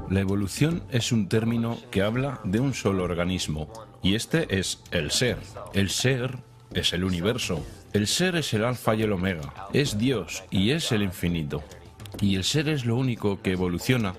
La evolución es un término que habla de un solo organismo, y este es el ser. El ser es el universo. El ser es el alfa y el omega, es Dios y es el infinito. Y el ser es lo único que evoluciona,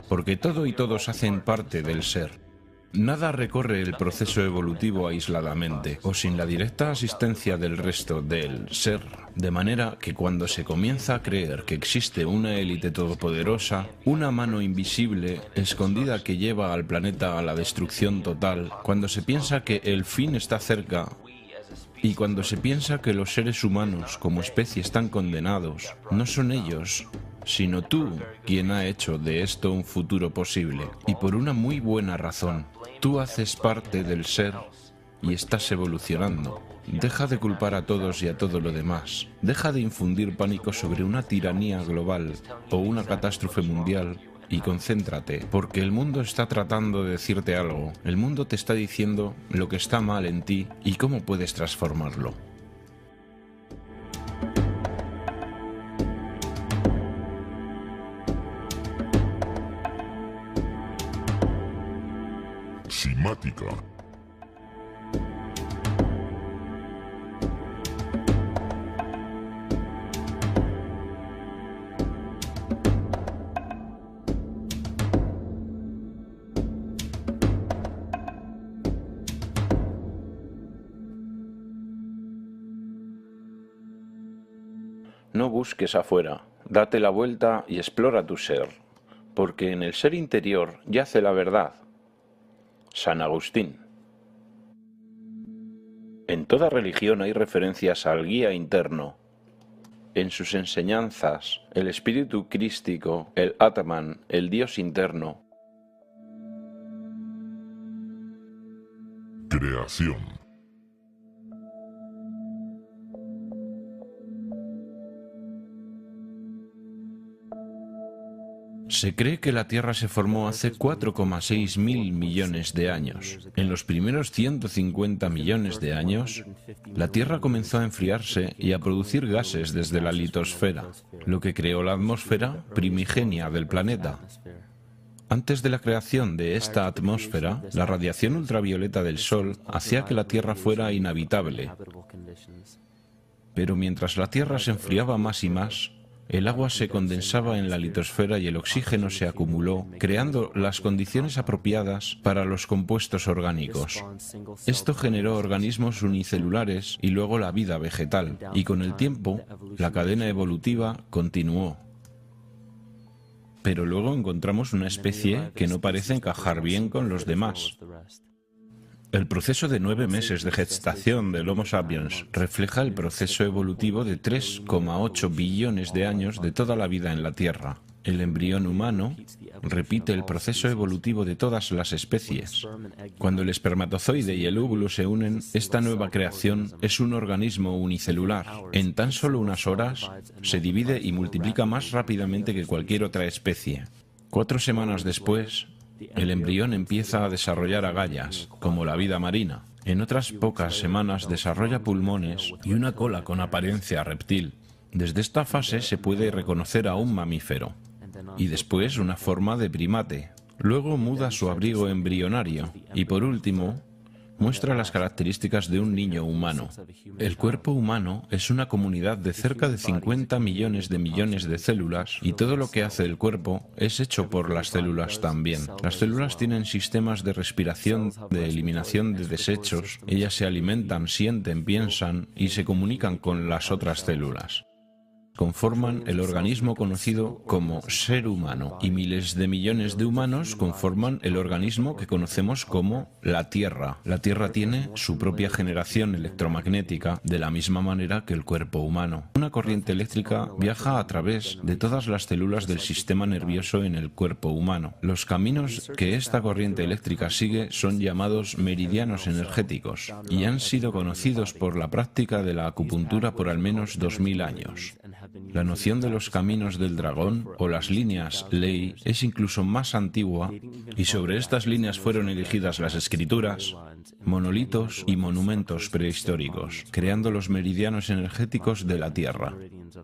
porque todo y todos hacen parte del ser. Nada recorre el proceso evolutivo aisladamente o sin la directa asistencia del resto del ser, de manera que cuando se comienza a creer que existe una élite todopoderosa, una mano invisible, escondida que lleva al planeta a la destrucción total, cuando se piensa que el fin está cerca, y cuando se piensa que los seres humanos como especie están condenados, no son ellos, sino tú quien ha hecho de esto un futuro posible, y por una muy buena razón. Tú haces parte del ser y estás evolucionando. Deja de culpar a todos y a todo lo demás. Deja de infundir pánico sobre una tiranía global o una catástrofe mundial y concéntrate, porque el mundo está tratando de decirte algo. El mundo te está diciendo lo que está mal en ti y cómo puedes transformarlo. Simática. No busques afuera, date la vuelta y explora tu ser, porque en el ser interior yace la verdad. San Agustín. En toda religión hay referencias al guía interno. En sus enseñanzas, el espíritu crístico, el Atman, el Dios interno. Creación. Se cree que la Tierra se formó hace 4,6 mil millones de años. En los primeros 150 millones de años, la Tierra comenzó a enfriarse y a producir gases desde la litosfera, lo que creó la atmósfera primigenia del planeta. Antes de la creación de esta atmósfera, la radiación ultravioleta del Sol hacía que la Tierra fuera inhabitable. Pero mientras la Tierra se enfriaba más y más, el agua se condensaba en la litosfera y el oxígeno se acumuló, creando las condiciones apropiadas para los compuestos orgánicos. Esto generó organismos unicelulares y luego la vida vegetal, y con el tiempo, la cadena evolutiva continuó. Pero luego encontramos una especie que no parece encajar bien con los demás. El proceso de 9 meses de gestación del Homo sapiens refleja el proceso evolutivo de 3,8 billones de años de toda la vida en la Tierra. El embrión humano repite el proceso evolutivo de todas las especies. Cuando el espermatozoide y el óvulo se unen, esta nueva creación es un organismo unicelular. En tan solo unas horas, se divide y multiplica más rápidamente que cualquier otra especie. 4 semanas después, el embrión empieza a desarrollar agallas, como la vida marina. En otras pocas semanas desarrolla pulmones y una cola con apariencia reptil. Desde esta fase se puede reconocer a un mamífero, y después una forma de primate. Luego muda su abrigo embrionario, y por último, muestra las características de un niño humano. El cuerpo humano es una comunidad de cerca de 50 millones de células y todo lo que hace el cuerpo es hecho por las células también. Las células tienen sistemas de respiración, de eliminación de desechos, ellas se alimentan, sienten, piensan y se comunican con las otras células. Conforman el organismo conocido como ser humano y miles de millones de humanos conforman el organismo que conocemos como la Tierra. La Tierra tiene su propia generación electromagnética de la misma manera que el cuerpo humano. Una corriente eléctrica viaja a través de todas las células del sistema nervioso en el cuerpo humano. Los caminos que esta corriente eléctrica sigue son llamados meridianos energéticos y han sido conocidos por la práctica de la acupuntura por al menos 2000 años. La noción de los caminos del dragón o las líneas ley es incluso más antigua y sobre estas líneas fueron erigidas las escrituras monolitos y monumentos prehistóricos, creando los meridianos energéticos de la Tierra.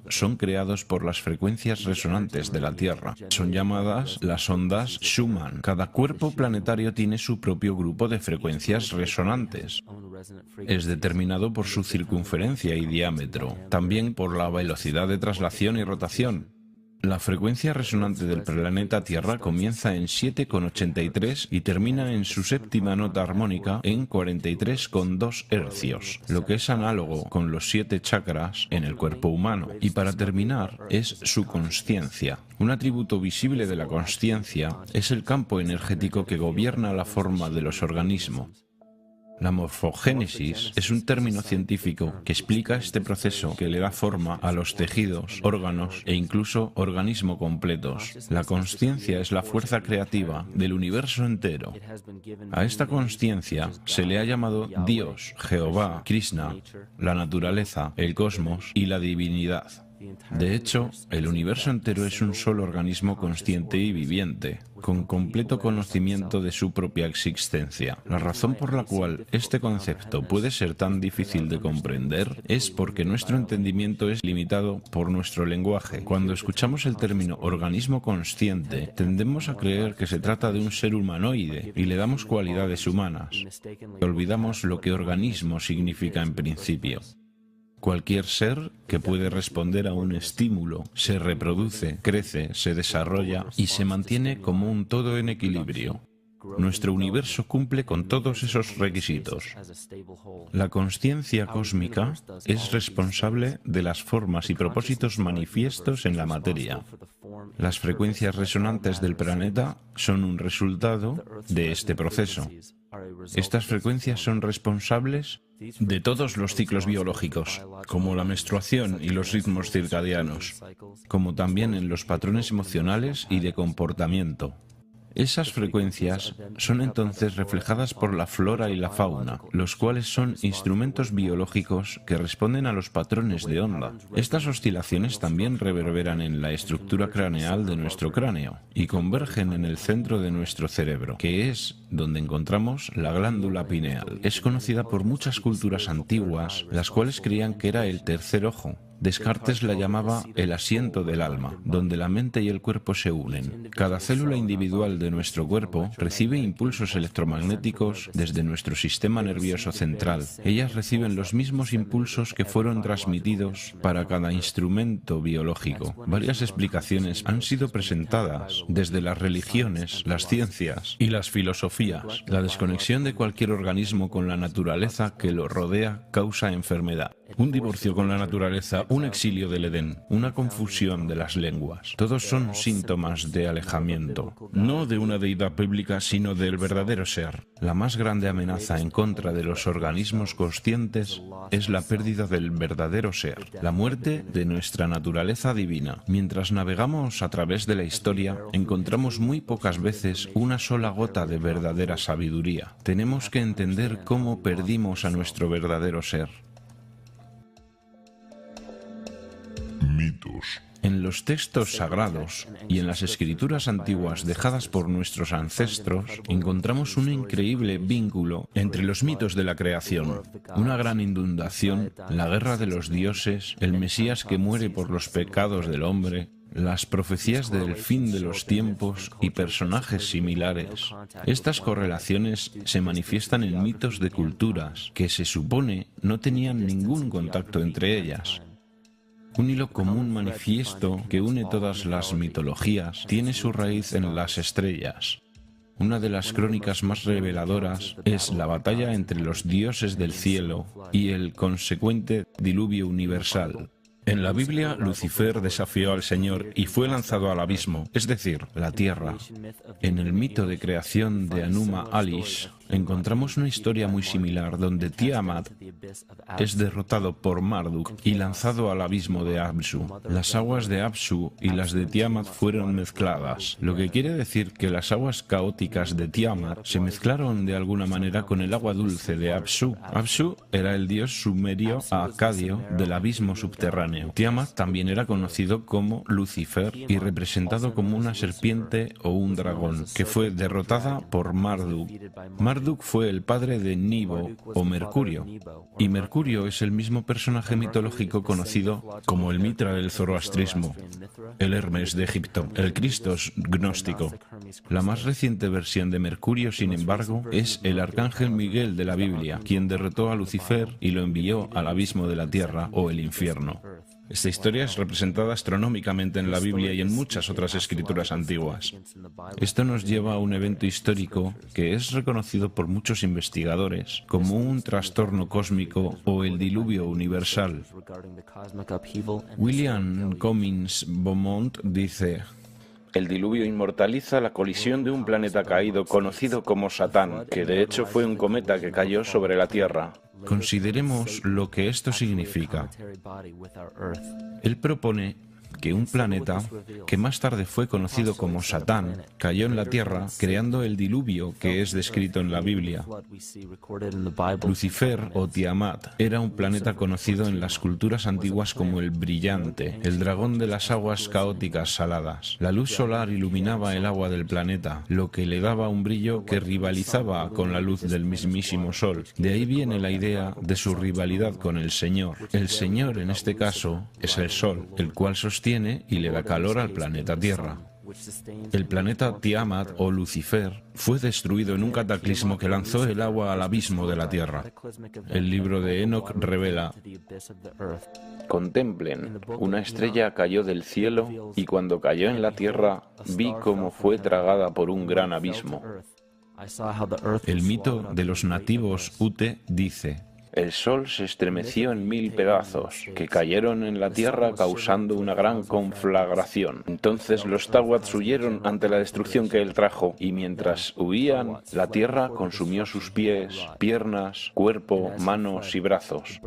Son creados por las frecuencias resonantes de la Tierra. Son llamadas las ondas Schumann. Cada cuerpo planetario tiene su propio grupo de frecuencias resonantes. Es determinado por su circunferencia y diámetro, también por la velocidad de traslación y rotación. La frecuencia resonante del planeta Tierra comienza en 7,83 y termina en su séptima nota armónica en 43,2 hercios, lo que es análogo con los 7 chakras en el cuerpo humano. Y para terminar, es su consciencia. Un atributo visible de la consciencia es el campo energético que gobierna la forma de los organismos. La morfogénesis es un término científico que explica este proceso que le da forma a los tejidos, órganos e incluso organismos completos. La consciencia es la fuerza creativa del universo entero. A esta consciencia se le ha llamado Dios, Jehová, Krishna, la naturaleza, el cosmos y la divinidad. De hecho, el universo entero es un solo organismo consciente y viviente, con completo conocimiento de su propia existencia. La razón por la cual este concepto puede ser tan difícil de comprender es porque nuestro entendimiento es limitado por nuestro lenguaje. Cuando escuchamos el término organismo consciente, tendemos a creer que se trata de un ser humanoide y le damos cualidades humanas. Olvidamos lo que organismo significa en principio. Cualquier ser que puede responder a un estímulo, se reproduce, crece, se desarrolla y se mantiene como un todo en equilibrio. Nuestro universo cumple con todos esos requisitos. La consciencia cósmica es responsable de las formas y propósitos manifiestos en la materia. Las frecuencias resonantes del planeta son un resultado de este proceso. Estas frecuencias son responsables de todos los ciclos biológicos, como la menstruación y los ritmos circadianos, como también en los patrones emocionales y de comportamiento. Esas frecuencias son entonces reflejadas por la flora y la fauna, los cuales son instrumentos biológicos que responden a los patrones de onda. Estas oscilaciones también reverberan en la estructura craneal de nuestro cráneo y convergen en el centro de nuestro cerebro, que es donde encontramos la glándula pineal. Es conocida por muchas culturas antiguas, las cuales creían que era el tercer ojo. Descartes la llamaba el asiento del alma, donde la mente y el cuerpo se unen. Cada célula individual de nuestro cuerpo recibe impulsos electromagnéticos desde nuestro sistema nervioso central. Ellas reciben los mismos impulsos que fueron transmitidos para cada instrumento biológico. Varias explicaciones han sido presentadas desde las religiones, las ciencias y las filosofías. La desconexión de cualquier organismo con la naturaleza que lo rodea causa enfermedad. Un divorcio con la naturaleza, un exilio del Edén, una confusión de las lenguas. Todos son síntomas de alejamiento, no de una deidad bíblica, sino del verdadero ser. La más grande amenaza en contra de los organismos conscientes es la pérdida del verdadero ser, la muerte de nuestra naturaleza divina. Mientras navegamos a través de la historia, encontramos muy pocas veces una sola gota de verdadera sabiduría. Tenemos que entender cómo perdimos a nuestro verdadero ser. Mitos. En los textos sagrados y en las escrituras antiguas dejadas por nuestros ancestros, encontramos un increíble vínculo entre los mitos de la creación, una gran inundación, la guerra de los dioses, el Mesías que muere por los pecados del hombre, las profecías del fin de los tiempos y personajes similares. Estas correlaciones se manifiestan en mitos de culturas que se supone no tenían ningún contacto entre ellas. Un hilo común manifiesto que une todas las mitologías tiene su raíz en las estrellas. Una de las crónicas más reveladoras es la batalla entre los dioses del cielo y el consecuente diluvio universal. En la Biblia, Lucifer desafió al Señor y fue lanzado al abismo, es decir, la tierra. En el mito de creación de Anuma Alish, encontramos una historia muy similar donde Tiamat es derrotado por Marduk y lanzado al abismo de Apsu. Las aguas de Apsu y las de Tiamat fueron mezcladas, lo que quiere decir que las aguas caóticas de Tiamat se mezclaron de alguna manera con el agua dulce de Apsu. Apsu era el dios sumerio acadio del abismo subterráneo. Tiamat también era conocido como Lucifer y representado como una serpiente o un dragón, que fue derrotada por Marduk. Marduk Marduk fue el padre de Nibo o Mercurio, y Mercurio es el mismo personaje mitológico conocido como el Mitra del zoroastrismo, el Hermes de Egipto, el Cristos gnóstico. La más reciente versión de Mercurio, sin embargo, es el arcángel Miguel de la Biblia, quien derrotó a Lucifer y lo envió al abismo de la tierra o el infierno. Esta historia es representada astronómicamente en la Biblia y en muchas otras escrituras antiguas. Esto nos lleva a un evento histórico que es reconocido por muchos investigadores como un trastorno cósmico o el diluvio universal. William Cummins Beaumont dice: el diluvio inmortaliza la colisión de un planeta caído conocido como Satán, que de hecho fue un cometa que cayó sobre la Tierra. Consideremos lo que esto significa. Él propone que un planeta, que más tarde fue conocido como Satán, cayó en la Tierra, creando el diluvio que es descrito en la Biblia. Lucifer o Tiamat era un planeta conocido en las culturas antiguas como el brillante, el dragón de las aguas caóticas saladas. La luz solar iluminaba el agua del planeta, lo que le daba un brillo que rivalizaba con la luz del mismísimo Sol. De ahí viene la idea de su rivalidad con el Señor. El Señor, en este caso, es el Sol, el cual sostiene y le da calor al planeta Tierra. El planeta Tiamat o Lucifer fue destruido en un cataclismo que lanzó el agua al abismo de la Tierra. El libro de Enoch revela: contemplen, una estrella cayó del cielo y cuando cayó en la tierra vi cómo fue tragada por un gran abismo. El mito de los nativos Ute dice: el sol se estremeció en 1000 pedazos, que cayeron en la tierra causando una gran conflagración. Entonces los Tawats huyeron ante la destrucción que él trajo, y mientras huían, la tierra consumió sus pies, piernas, cuerpo, manos y brazos,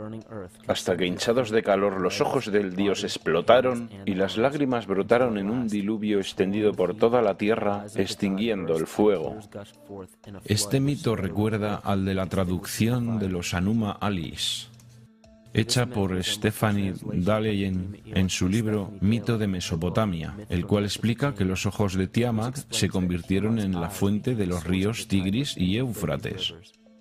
hasta que hinchados de calor los ojos del dios explotaron y las lágrimas brotaron en un diluvio extendido por toda la tierra, extinguiendo el fuego. Este mito recuerda al de la traducción de los Anuma Alice, hecha por Stephanie Daleyen en su libro Mito de Mesopotamia, el cual explica que los ojos de Tiamat se convirtieron en la fuente de los ríos Tigris y Éufrates.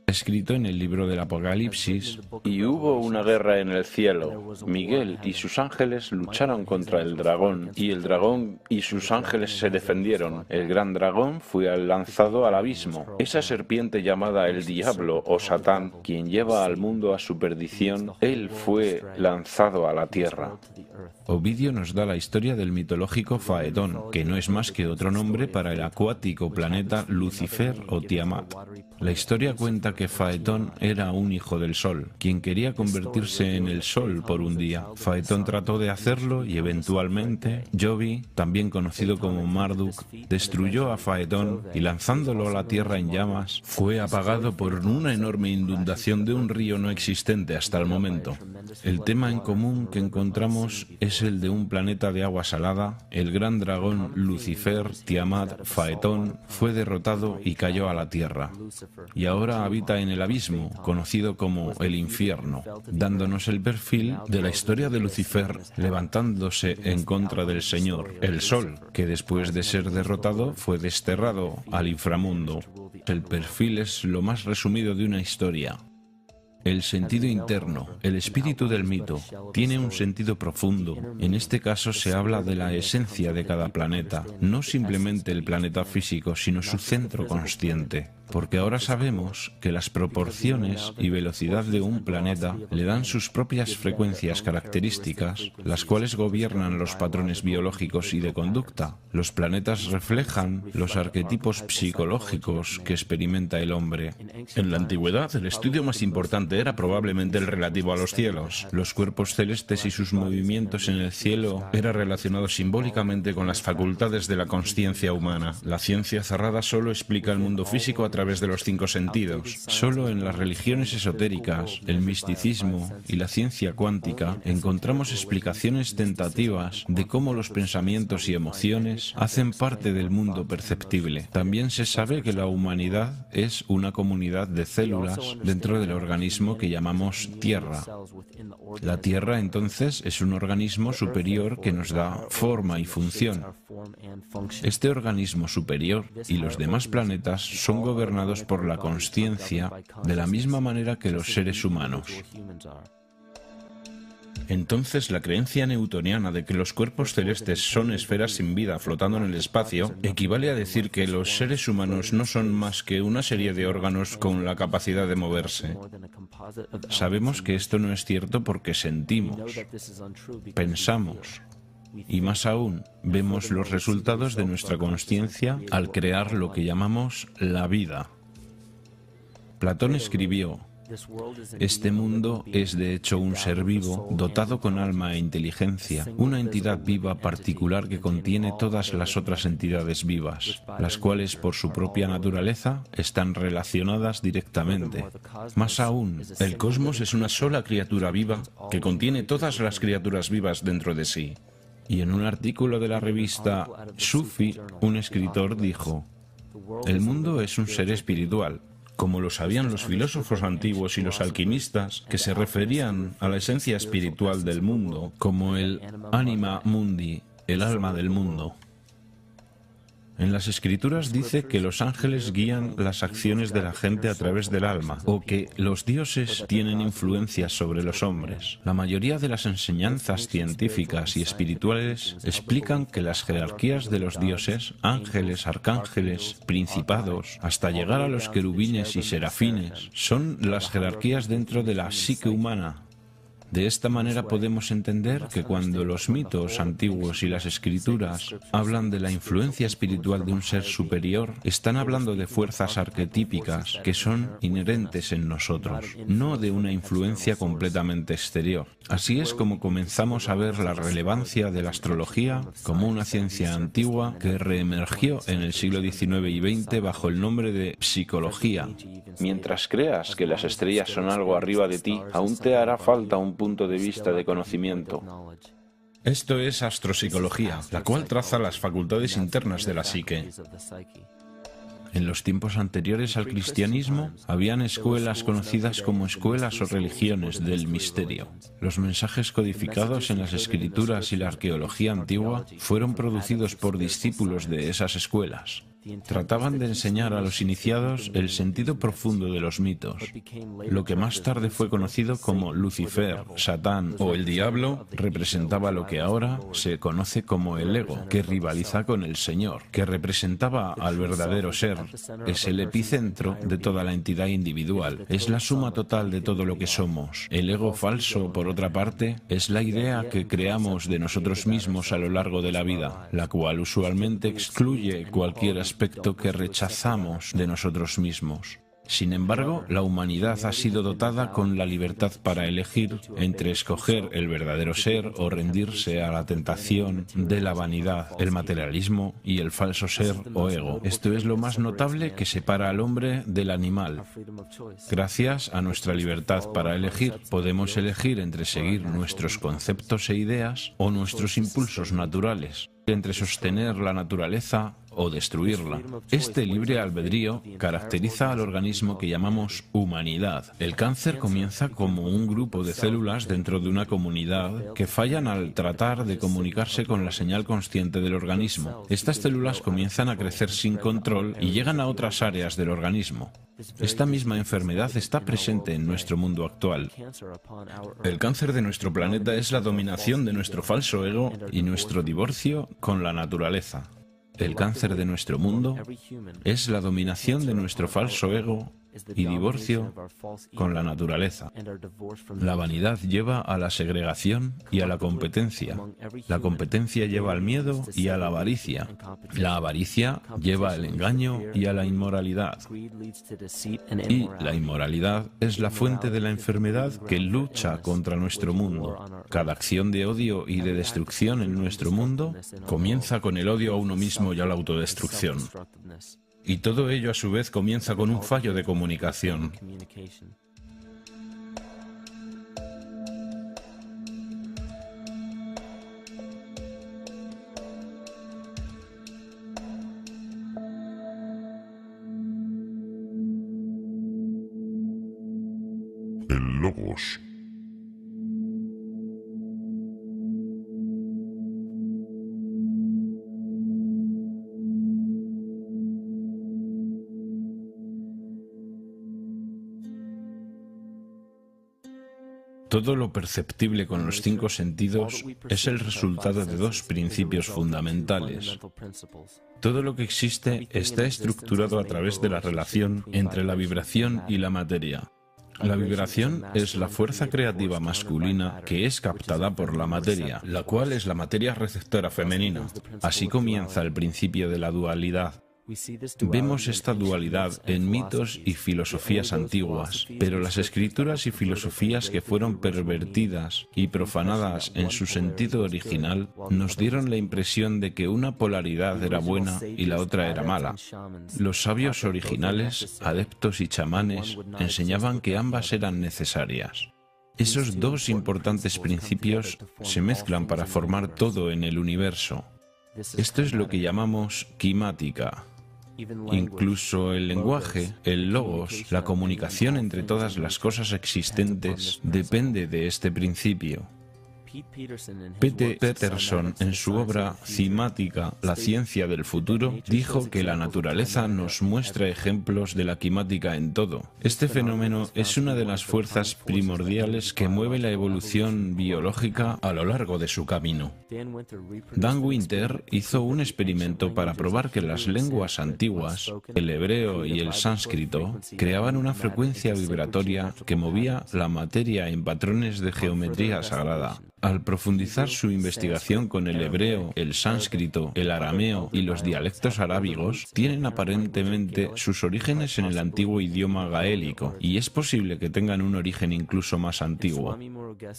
Escrito en el libro del Apocalipsis: y hubo una guerra en el cielo. Miguel y sus ángeles lucharon contra el dragón, y el dragón y sus ángeles se defendieron. El gran dragón fue lanzado al abismo. Esa serpiente llamada el diablo o Satán, quien lleva al mundo a su perdición, él fue lanzado a la tierra. Ovidio nos da la historia del mitológico Faetón, que no es más que otro nombre para el acuático planeta Lucifer o Tiamat. La historia cuenta que Faetón era un hijo del Sol, quien quería convertirse en el Sol por un día. Faetón trató de hacerlo y eventualmente Jovi, también conocido como Marduk, destruyó a Faetón y lanzándolo a la tierra en llamas, fue apagado por una enorme inundación de un río no existente hasta el momento. El tema en común que encontramos es el de un planeta de agua salada. El gran dragón Lucifer, Tiamat, Faetón, fue derrotado y cayó a la tierra. Y ahora habita en el abismo, conocido como el infierno, dándonos el perfil de la historia de Lucifer levantándose en contra del Señor, el Sol, que después de ser derrotado fue desterrado al inframundo. El perfil es lo más resumido de una historia. El sentido interno, el espíritu del mito, tiene un sentido profundo. En este caso se habla de la esencia de cada planeta, no simplemente el planeta físico, sino su centro consciente. Porque ahora sabemos que las proporciones y velocidad de un planeta le dan sus propias frecuencias características, las cuales gobiernan los patrones biológicos y de conducta. Los planetas reflejan los arquetipos psicológicos que experimenta el hombre. En la antigüedad, el estudio más importante era probablemente el relativo a los cielos. Los cuerpos celestes y sus movimientos en el cielo era relacionado simbólicamente con las facultades de la consciencia humana. La ciencia cerrada solo explica el mundo físico a través de los 5 sentidos. Solo en las religiones esotéricas, el misticismo y la ciencia cuántica encontramos explicaciones tentativas de cómo los pensamientos y emociones hacen parte del mundo perceptible. También se sabe que la humanidad es una comunidad de células dentro del organismo organismo que llamamos Tierra. La Tierra, entonces, es un organismo superior que nos da forma y función. Este organismo superior y los demás planetas son gobernados por la consciencia de la misma manera que los seres humanos. Entonces, la creencia newtoniana de que los cuerpos celestes son esferas sin vida flotando en el espacio equivale a decir que los seres humanos no son más que una serie de órganos con la capacidad de moverse. Sabemos que esto no es cierto porque sentimos, pensamos y, más aún, vemos los resultados de nuestra consciencia al crear lo que llamamos la vida. Platón escribió: este mundo es de hecho un ser vivo dotado con alma e inteligencia, una entidad viva particular que contiene todas las otras entidades vivas, las cuales por su propia naturaleza están relacionadas directamente. Más aún, el cosmos es una sola criatura viva que contiene todas las criaturas vivas dentro de sí. Y en un artículo de la revista Sufi, un escritor dijo: el mundo es un ser espiritual, como lo sabían los filósofos antiguos y los alquimistas, que se referían a la esencia espiritual del mundo como el anima mundi, el alma del mundo. En las Escrituras dice que los ángeles guían las acciones de la gente a través del alma, o que los dioses tienen influencia sobre los hombres. La mayoría de las enseñanzas científicas y espirituales explican que las jerarquías de los dioses, ángeles, arcángeles, principados, hasta llegar a los querubines y serafines, son las jerarquías dentro de la psique humana. De esta manera podemos entender que cuando los mitos antiguos y las escrituras hablan de la influencia espiritual de un ser superior, están hablando de fuerzas arquetípicas que son inherentes en nosotros, no de una influencia completamente exterior. Así es como comenzamos a ver la relevancia de la astrología como una ciencia antigua que reemergió en el siglo XIX y XX bajo el nombre de psicología. Mientras creas que las estrellas son algo arriba de ti, aún te hará falta un punto de vista de conocimiento. Esto es astropsicología, la cual traza las facultades internas de la psique. En los tiempos anteriores al cristianismo, habían escuelas conocidas como escuelas o religiones del misterio. Los mensajes codificados en las escrituras y la arqueología antigua fueron producidos por discípulos de esas escuelas. Trataban de enseñar a los iniciados el sentido profundo de los mitos. Lo que más tarde fue conocido como Lucifer, Satán o el Diablo representaba lo que ahora se conoce como el ego, que rivaliza con el Señor, que representaba al verdadero ser. Es el epicentro de toda la entidad individual, es la suma total de todo lo que somos. El ego falso, por otra parte, es la idea que creamos de nosotros mismos a lo largo de la vida, la cual usualmente excluye cualquier aspecto que rechazamos de nosotros mismos. Sin embargo, la humanidad ha sido dotada con la libertad para elegir entre escoger el verdadero ser o rendirse a la tentación de la vanidad, el materialismo y el falso ser o ego. Esto es lo más notable que separa al hombre del animal. Gracias a nuestra libertad para elegir, podemos elegir entre seguir nuestros conceptos e ideas o nuestros impulsos naturales, entre sostener la naturaleza o destruirla. Este libre albedrío caracteriza al organismo que llamamos humanidad. El cáncer comienza como un grupo de células dentro de una comunidad que fallan al tratar de comunicarse con la señal consciente del organismo. Estas células comienzan a crecer sin control y llegan a otras áreas del organismo. Esta misma enfermedad está presente en nuestro mundo actual. El cáncer de nuestro planeta es la dominación de nuestro falso ego y nuestro divorcio con la naturaleza. El cáncer de nuestro mundo es la dominación de nuestro falso ego y divorcio con la naturaleza. La vanidad lleva a la segregación y a la competencia. La competencia lleva al miedo y a la avaricia. La avaricia lleva al engaño y a la inmoralidad. Y la inmoralidad es la fuente de la enfermedad que lucha contra nuestro mundo. Cada acción de odio y de destrucción en nuestro mundo comienza con el odio a uno mismo y a la autodestrucción. Y todo ello a su vez comienza con un fallo de comunicación. El logos. Todo lo perceptible con los 5 sentidos es el resultado de 2 principios fundamentales. Todo lo que existe está estructurado a través de la relación entre la vibración y la materia. La vibración es la fuerza creativa masculina que es captada por la materia, la cual es la materia receptora femenina. Así comienza el principio de la dualidad. Vemos esta dualidad en mitos y filosofías antiguas, pero las escrituras y filosofías que fueron pervertidas y profanadas en su sentido original nos dieron la impresión de que una polaridad era buena y la otra era mala. Los sabios originales, adeptos y chamanes enseñaban que ambas eran necesarias. Esos 2 importantes principios se mezclan para formar todo en el universo. Esto es lo que llamamos quimática. Incluso el lenguaje, el logos, la comunicación entre todas las cosas existentes, depende de este principio. P.T. Peterson, en su obra Quimática, la ciencia del futuro, dijo que la naturaleza nos muestra ejemplos de la quimática en todo. Este fenómeno es una de las fuerzas primordiales que mueve la evolución biológica a lo largo de su camino. Dan Winter hizo un experimento para probar que las lenguas antiguas, el hebreo y el sánscrito, creaban una frecuencia vibratoria que movía la materia en patrones de geometría sagrada. Al profundizar su investigación con el hebreo, el sánscrito, el arameo y los dialectos arábigos, tienen aparentemente sus orígenes en el antiguo idioma gaélico, y es posible que tengan un origen incluso más antiguo.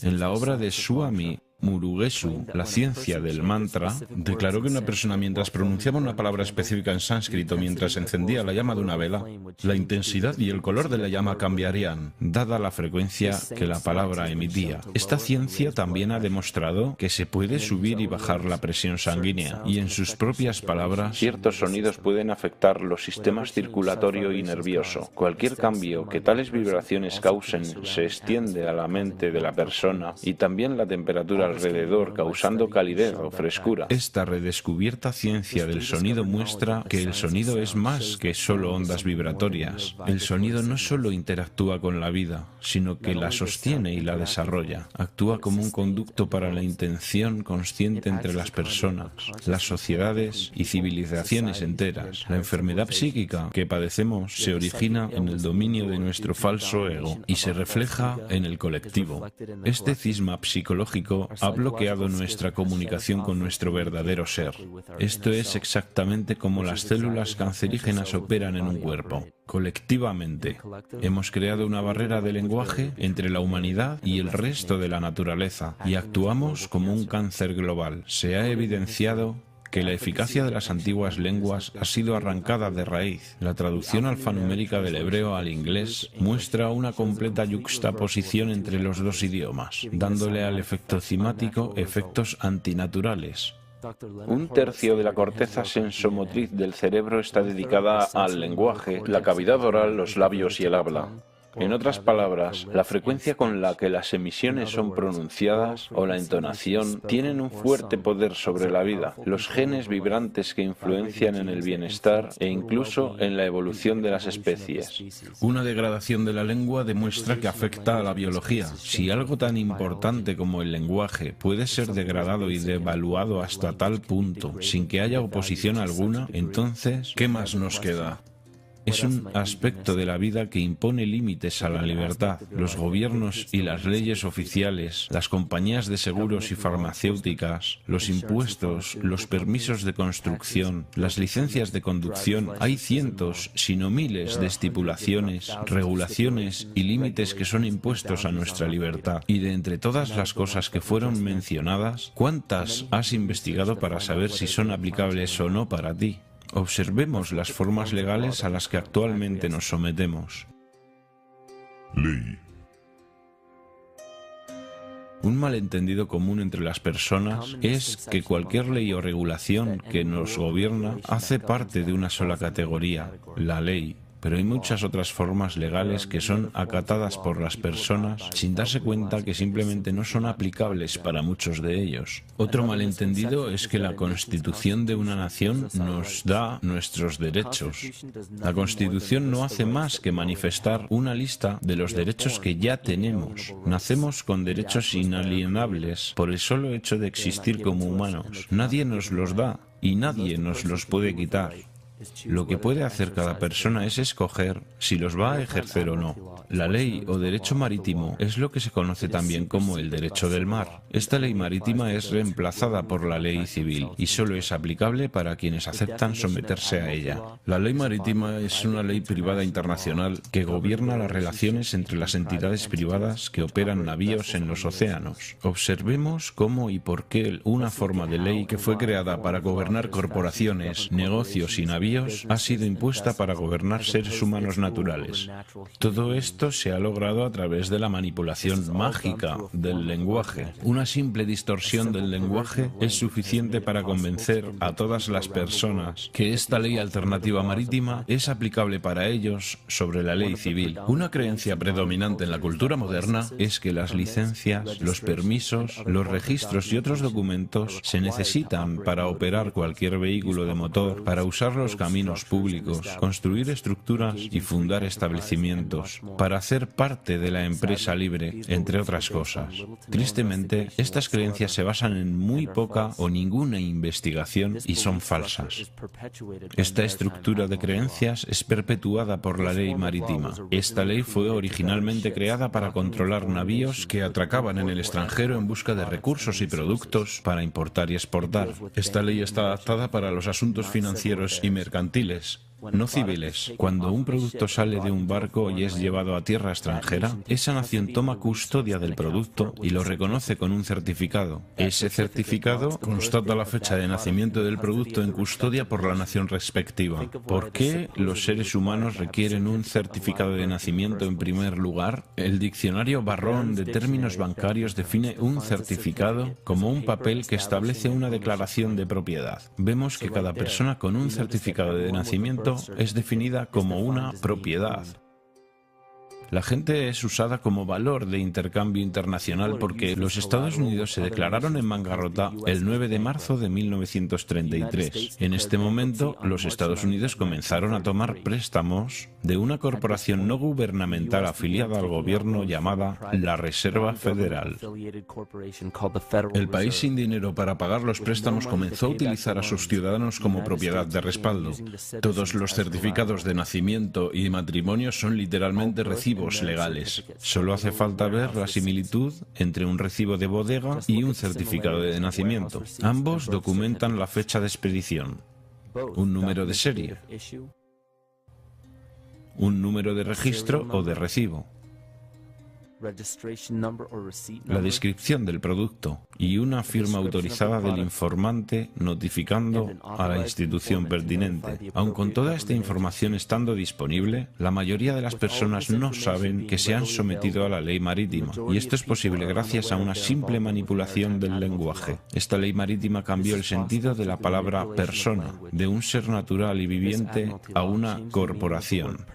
En la obra de Swami Murugesu, la ciencia del mantra, declaró que una persona mientras pronunciaba una palabra específica en sánscrito mientras encendía la llama de una vela, la intensidad y el color de la llama cambiarían, dada la frecuencia que la palabra emitía. Esta ciencia también ha demostrado que se puede subir y bajar la presión sanguínea, y en sus propias palabras, ciertos sonidos pueden afectar los sistemas circulatorio y nervioso. Cualquier cambio que tales vibraciones causen se extiende a la mente de la persona y también la temperatura alrededor, causando calidez o frescura. Esta redescubierta ciencia del sonido muestra que el sonido es más que solo ondas vibratorias. El sonido no solo interactúa con la vida, sino que la sostiene y la desarrolla. Actúa como un conducto para la intención consciente entre las personas, las sociedades y civilizaciones enteras. La enfermedad psíquica que padecemos se origina en el dominio de nuestro falso ego y se refleja en el colectivo. Este cisma psicológico ha bloqueado nuestra comunicación con nuestro verdadero ser. Esto es exactamente como las células cancerígenas operan en un cuerpo. Colectivamente, hemos creado una barrera de lenguaje entre la humanidad y el resto de la naturaleza y actuamos como un cáncer global. Se ha evidenciado que la eficacia de las antiguas lenguas ha sido arrancada de raíz. La traducción alfanumérica del hebreo al inglés muestra una completa yuxtaposición entre los 2 idiomas, dándole al efecto cimático efectos antinaturales. 1/3 de la corteza sensomotriz del cerebro está dedicada al lenguaje, la cavidad oral, los labios y el habla. En otras palabras, la frecuencia con la que las emisiones son pronunciadas o la entonación tienen un fuerte poder sobre la vida, los genes vibrantes que influencian en el bienestar e incluso en la evolución de las especies. Una degradación de la lengua demuestra que afecta a la biología. Si algo tan importante como el lenguaje puede ser degradado y devaluado hasta tal punto sin que haya oposición alguna, entonces, ¿qué más nos queda? Es un aspecto de la vida que impone límites a la libertad. Los gobiernos y las leyes oficiales, las compañías de seguros y farmacéuticas, los impuestos, los permisos de construcción, las licencias de conducción, hay cientos, si no miles, de estipulaciones, regulaciones y límites que son impuestos a nuestra libertad. Y de entre todas las cosas que fueron mencionadas, ¿cuántas has investigado para saber si son aplicables o no para ti? Observemos las formas legales a las que actualmente nos sometemos. Ley. Un malentendido común entre las personas es que cualquier ley o regulación que nos gobierna hace parte de una sola categoría, la ley. pero hay muchas otras formas legales que son acatadas por las personas sin darse cuenta que simplemente no son aplicables para muchos de ellos. Otro malentendido es que la Constitución de una nación nos da nuestros derechos. La Constitución no hace más que manifestar una lista de los derechos que ya tenemos. Nacemos con derechos inalienables por el solo hecho de existir como humanos. Nadie nos los da y nadie nos los puede quitar. Lo que puede hacer cada persona es escoger si los va a ejercer o no. La ley o derecho marítimo es lo que se conoce también como el derecho del mar. Esta ley marítima es reemplazada por la ley civil y solo es aplicable para quienes aceptan someterse a ella. La ley marítima es una ley privada internacional que gobierna las relaciones entre las entidades privadas que operan navíos en los océanos. Observemos cómo y por qué una forma de ley que fue creada para gobernar corporaciones, negocios y navíos ha sido impuesta para gobernar seres humanos naturales. Todo esto se ha logrado a través de la manipulación mágica del lenguaje. Una simple distorsión del lenguaje es suficiente para convencer a todas las personas que esta ley alternativa marítima es aplicable para ellos sobre la ley civil. Una creencia predominante en la cultura moderna es que las licencias, los permisos, los registros y otros documentos se necesitan para operar cualquier vehículo de motor, para usar los caminos públicos, construir estructuras y fundar establecimientos, para hacer parte de la empresa libre, entre otras cosas. Tristemente, estas creencias se basan en muy poca o ninguna investigación y son falsas. Esta estructura de creencias es perpetuada por la ley marítima. Esta ley fue originalmente creada para controlar navíos que atracaban en el extranjero en busca de recursos y productos para importar y exportar. Esta ley está adaptada para los asuntos financieros y mercantiles, no civiles. Cuando un producto sale de un barco y es llevado a tierra extranjera, esa nación toma custodia del producto y lo reconoce con un certificado. Ese certificado constata la fecha de nacimiento del producto en custodia por la nación respectiva. ¿Por qué los seres humanos requieren un certificado de nacimiento en primer lugar? El diccionario Barrón de términos bancarios define un certificado como un papel que establece una declaración de propiedad. Vemos que cada persona con un certificado de nacimiento es definida como una propiedad. La gente es usada como valor de intercambio internacional porque los Estados Unidos se declararon en bancarrota el 9 de marzo de 1933. En este momento, los Estados Unidos comenzaron a tomar préstamos de una corporación no gubernamental afiliada al gobierno llamada la Reserva Federal. El país sin dinero para pagar los préstamos comenzó a utilizar a sus ciudadanos como propiedad de respaldo. Todos los certificados de nacimiento y matrimonio son literalmente recibos legales. Solo hace falta ver la similitud entre un recibo de bodega y un certificado de nacimiento. Ambos documentan la fecha de expedición, un número de serie, un número de registro o de recibo, la descripción del producto y una firma autorizada del informante notificando a la institución pertinente. Aun con toda esta información estando disponible, la mayoría de las personas no saben que se han sometido a la ley marítima, y esto es posible gracias a una simple manipulación del lenguaje. Esta ley marítima cambió el sentido de la palabra persona, de un ser natural y viviente a una corporación.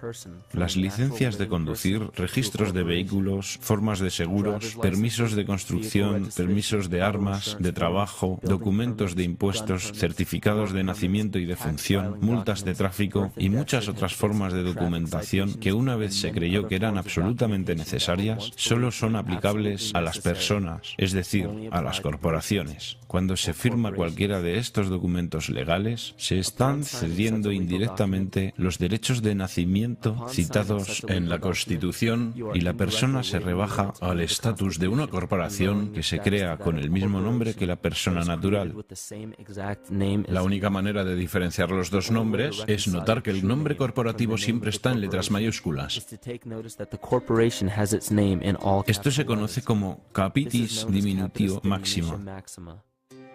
Las licencias de conducir, registros de vehículos, formas de seguros, permisos de construcción, permisos de armas, de trabajo, documentos de impuestos, certificados de nacimiento y de función, multas de tráfico y muchas otras formas de documentación que una vez se creyó que eran absolutamente necesarias, solo son aplicables a las personas, es decir, a las corporaciones. Cuando se firma cualquiera de estos documentos legales, se están cediendo indirectamente los derechos de nacimiento citados en la Constitución y la persona se rebaja al estatus de una corporación que se crea con el mismo nombre que la persona natural. La única manera de diferenciar los dos nombres es notar que el nombre corporativo siempre está en letras mayúsculas. Esto se conoce como capitis diminutio maxima.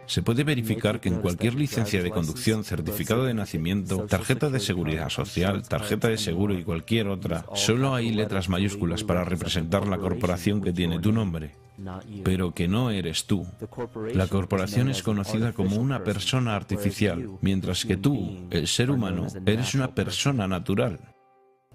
Se puede verificar que en cualquier licencia de conducción, certificado de nacimiento, tarjeta de seguridad social, tarjeta de seguro y cualquier otra, solo hay letras mayúsculas para representar la corporación que tiene tu nombre, pero que no eres tú. La corporación es conocida como una persona artificial, mientras que tú, el ser humano, eres una persona natural.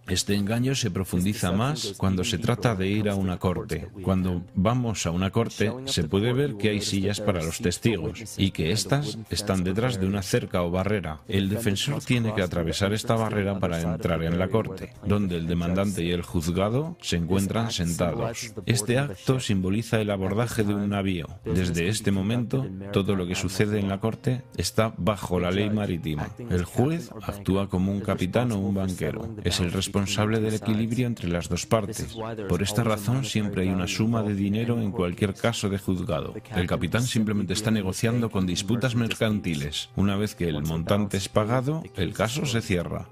Este engaño se profundiza más cuando se trata de ir a una corte. Cuando vamos a una corte, se puede ver que hay sillas para los testigos y que éstas están detrás de una cerca o barrera. El defensor tiene que atravesar esta barrera para entrar en la corte, donde el demandante y el juzgado se encuentran sentados. Este acto simboliza el abordaje de un navío. Desde este momento, todo lo que sucede en la corte está bajo la ley marítima. El juez actúa como un capitán o un banquero. Es el responsable del equilibrio entre las dos partes. Por esta razón, siempre hay una suma de dinero en cualquier caso de juzgado. El capitán simplemente está negociando con disputas mercantiles. Una vez que el montante es pagado, el caso se cierra.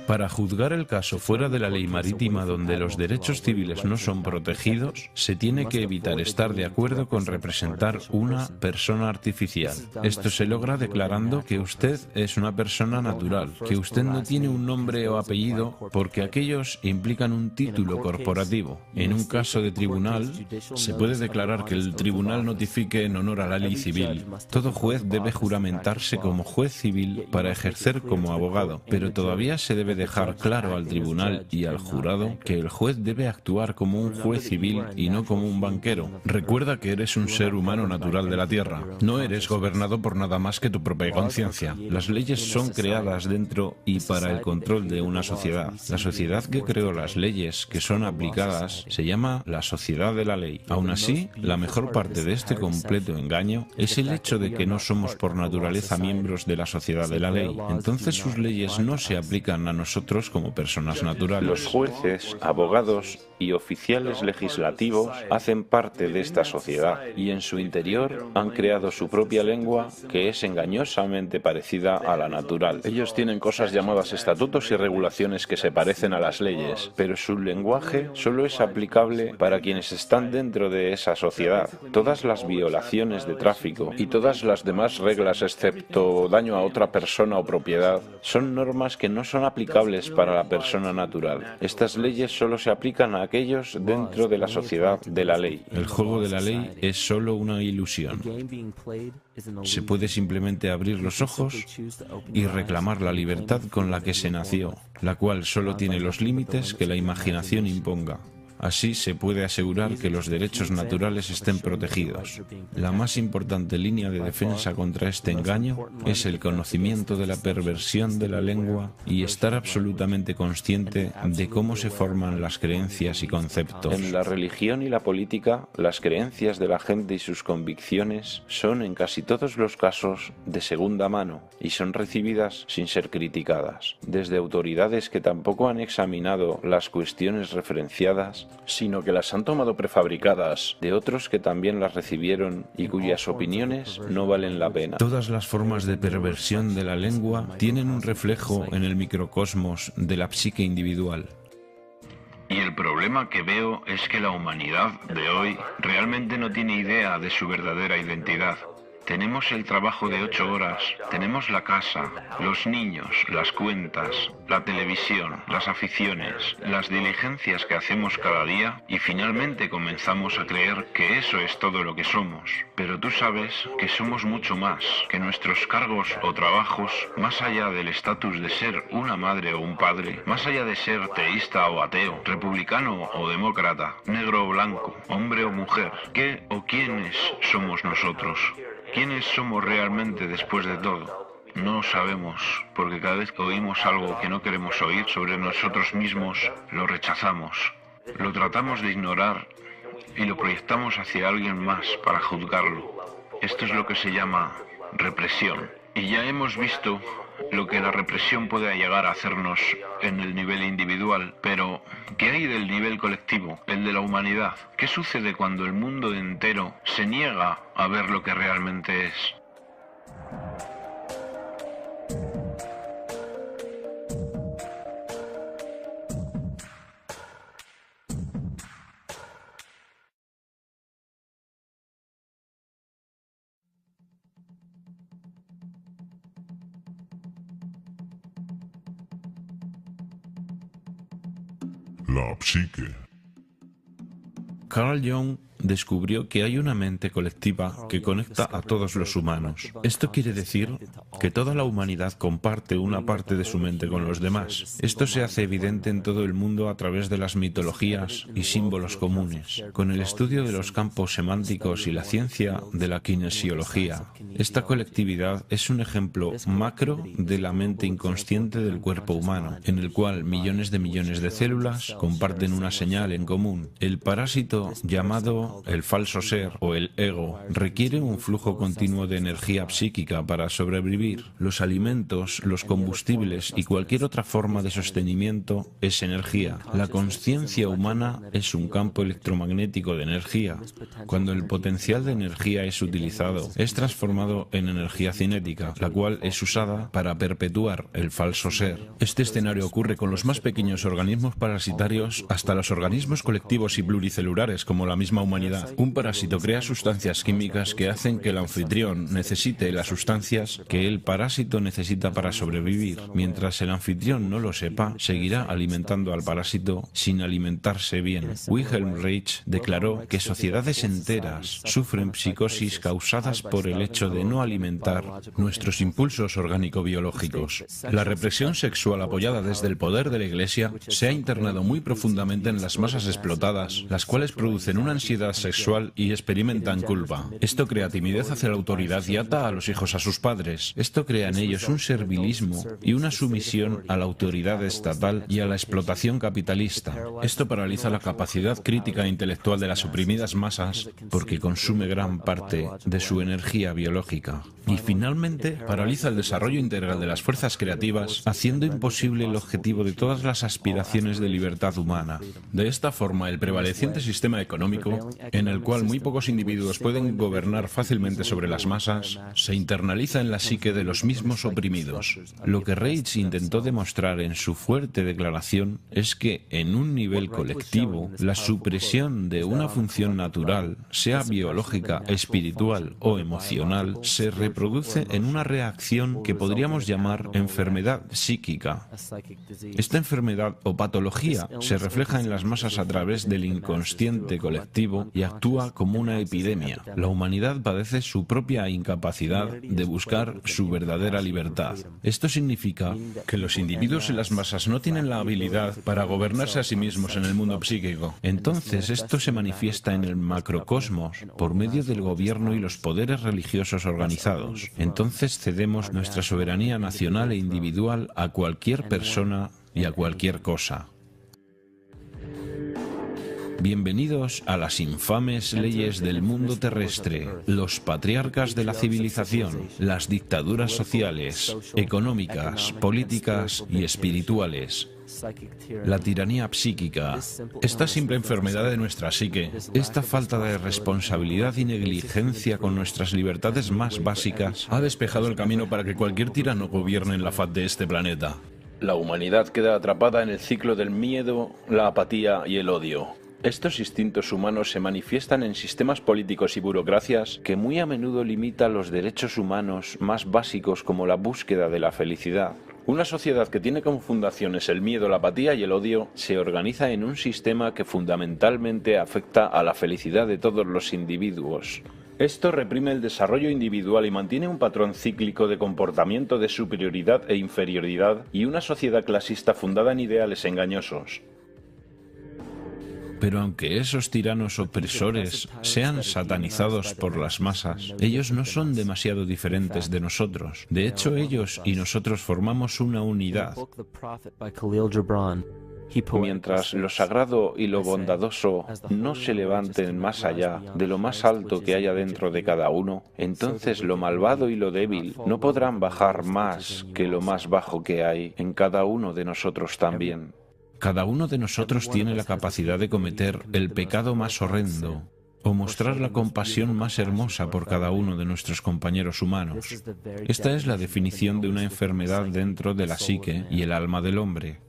Para juzgar el caso fuera de la ley marítima donde los derechos civiles no son protegidos, se tiene que evitar estar de acuerdo con representar una persona artificial. Esto se logra declarando que usted es una persona natural, que usted no tiene un nombre o apellido porque aquellos implican un título corporativo. En un caso de tribunal, se puede declarar que el tribunal notifique en honor a la ley civil. Todo juez debe juramentarse como juez civil para ejercer como abogado, pero todavía se debe dejar claro al tribunal y al jurado que el juez debe actuar como un juez civil y no como un banquero. Recuerda que eres un ser humano natural de la tierra. No eres gobernado por nada más que tu propia conciencia. Las leyes son creadas dentro y para el control de una sociedad. La sociedad que creó las leyes que son aplicadas se llama la sociedad de la ley. Aún así, la mejor parte de este completo engaño es el hecho de que no somos por naturaleza miembros de la sociedad de la ley. Entonces sus leyes no se aplican a nosotros como personas naturales. Los jueces, abogados y oficiales legislativos hacen parte de esta sociedad y en su interior han creado su propia lengua que es engañosamente parecida a la natural. Ellos tienen cosas llamadas estatutos y regulaciones que se parecen a las leyes, pero su lenguaje solo es aplicable para quienes están dentro de esa sociedad. Todas las violaciones de tráfico y todas las demás reglas excepto daño a otra persona o propiedad son normas que no son aplicables para la persona natural. Estas leyes solo se aplican a aquellos dentro de la sociedad de la ley. El juego de la ley es solo una ilusión. Se puede simplemente abrir los ojos y reclamar la libertad con la que se nació, la cual solo tiene los límites que la imaginación imponga. Así se puede asegurar que los derechos naturales estén protegidos. La más importante línea de defensa contra este engaño es el conocimiento de la perversión de la lengua y estar absolutamente consciente de cómo se forman las creencias y conceptos. En la religión y la política, las creencias de la gente y sus convicciones son en casi todos los casos de segunda mano y son recibidas sin ser criticadas, desde autoridades que tampoco han examinado las cuestiones referenciadas, sino que las han tomado prefabricadas de otros que también las recibieron y cuyas opiniones no valen la pena. Todas las formas de perversión de la lengua tienen un reflejo en el microcosmos de la psique individual. Y el problema que veo es que la humanidad de hoy realmente no tiene idea de su verdadera identidad. Tenemos el trabajo de 8 horas, tenemos la casa, los niños, las cuentas, la televisión, las aficiones, las diligencias que hacemos cada día y finalmente comenzamos a creer que eso es todo lo que somos. Pero tú sabes que somos mucho más, que nuestros cargos o trabajos, más allá del estatus de ser una madre o un padre, más allá de ser teísta o ateo, republicano o demócrata, negro o blanco, hombre o mujer, ¿qué o quiénes somos nosotros? ¿Quiénes somos realmente después de todo? No sabemos, porque cada vez que oímos algo que no queremos oír sobre nosotros mismos, lo rechazamos, lo tratamos de ignorar y lo proyectamos hacia alguien más para juzgarlo. Esto es lo que se llama represión. Y ya hemos visto lo que la represión puede llegar a hacernos en el nivel individual, pero ¿qué hay del nivel colectivo, el de la humanidad? ¿Qué sucede cuando el mundo entero se niega a ver lo que realmente es? La psique. Carl Jung descubrió que hay una mente colectiva que conecta a todos los humanos. Esto quiere decir que toda la humanidad comparte una parte de su mente con los demás. Esto se hace evidente en todo el mundo a través de las mitologías y símbolos comunes, con el estudio de los campos semánticos y la ciencia de la kinesiología. Esta colectividad es un ejemplo macro de la mente inconsciente del cuerpo humano, en el cual millones de células comparten una señal en común. El parásito llamado el falso ser o el ego requiere un flujo continuo de energía psíquica para sobrevivir. Los alimentos, los combustibles y cualquier otra forma de sostenimiento es energía. La conciencia humana es un campo electromagnético de energía. Cuando el potencial de energía es utilizado, es transformado en energía cinética, la cual es usada para perpetuar el falso ser. Este escenario ocurre con los más pequeños organismos parasitarios hasta los organismos colectivos y pluricelulares como la misma humanidad. Un parásito crea sustancias químicas que hacen que el anfitrión necesite las sustancias que el parásito necesita para sobrevivir. Mientras el anfitrión no lo sepa, seguirá alimentando al parásito sin alimentarse bien. Wilhelm Reich declaró que sociedades enteras sufren psicosis causadas por el hecho de no alimentar nuestros impulsos orgánico-biológicos. La represión sexual apoyada desde el poder de la Iglesia se ha internado muy profundamente en las masas explotadas, las cuales producen una ansiedad sexual y experimentan culpa. Esto crea timidez hacia la autoridad y ata a los hijos a sus padres. Esto crea en ellos un servilismo y una sumisión a la autoridad estatal y a la explotación capitalista. Esto paraliza la capacidad crítica e intelectual de las oprimidas masas porque consume gran parte de su energía biológica. Y finalmente, paraliza el desarrollo integral de las fuerzas creativas, haciendo imposible el objetivo de todas las aspiraciones de libertad humana. De esta forma, el prevaleciente sistema económico, en el cual muy pocos individuos pueden gobernar fácilmente sobre las masas, se internaliza en la psique de los mismos oprimidos. Lo que Reich intentó demostrar en su fuerte declaración es que, en un nivel colectivo, la supresión de una función natural, sea biológica, espiritual o emocional, se reproduce en una reacción que podríamos llamar enfermedad psíquica. Esta enfermedad o patología se refleja en las masas a través del inconsciente colectivo y actúa como una epidemia. La humanidad padece su propia incapacidad de buscar su verdadera libertad. Esto significa que los individuos en las masas no tienen la habilidad para gobernarse a sí mismos en el mundo psíquico. Entonces, esto se manifiesta en el macrocosmos por medio del gobierno y los poderes religiosos organizados. Entonces cedemos nuestra soberanía nacional e individual a cualquier persona y a cualquier cosa. Bienvenidos a las infames leyes del mundo terrestre, los patriarcas de la civilización, las dictaduras sociales, económicas, políticas y espirituales. La tiranía psíquica, esta simple enfermedad de nuestra psique, esta falta de responsabilidad y negligencia con nuestras libertades más básicas, ha despejado el camino para que cualquier tirano gobierne en la faz de este planeta. La humanidad queda atrapada en el ciclo del miedo, la apatía y el odio. Estos instintos humanos se manifiestan en sistemas políticos y burocracias que muy a menudo limitan los derechos humanos más básicos como la búsqueda de la felicidad. Una sociedad que tiene como fundaciones el miedo, la apatía y el odio se organiza en un sistema que fundamentalmente afecta a la felicidad de todos los individuos. Esto reprime el desarrollo individual y mantiene un patrón cíclico de comportamiento de superioridad e inferioridad y una sociedad clasista fundada en ideales engañosos. Pero aunque esos tiranos opresores sean satanizados por las masas, ellos no son demasiado diferentes de nosotros. De hecho, ellos y nosotros formamos una unidad. Mientras lo sagrado y lo bondadoso no se levanten más allá de lo más alto que haya dentro de cada uno, entonces lo malvado y lo débil no podrán bajar más que lo más bajo que hay en cada uno de nosotros también. Cada uno de nosotros tiene la capacidad de cometer el pecado más horrendo o mostrar la compasión más hermosa por cada uno de nuestros compañeros humanos. Esta es la definición de una enfermedad dentro de la psique y el alma del hombre.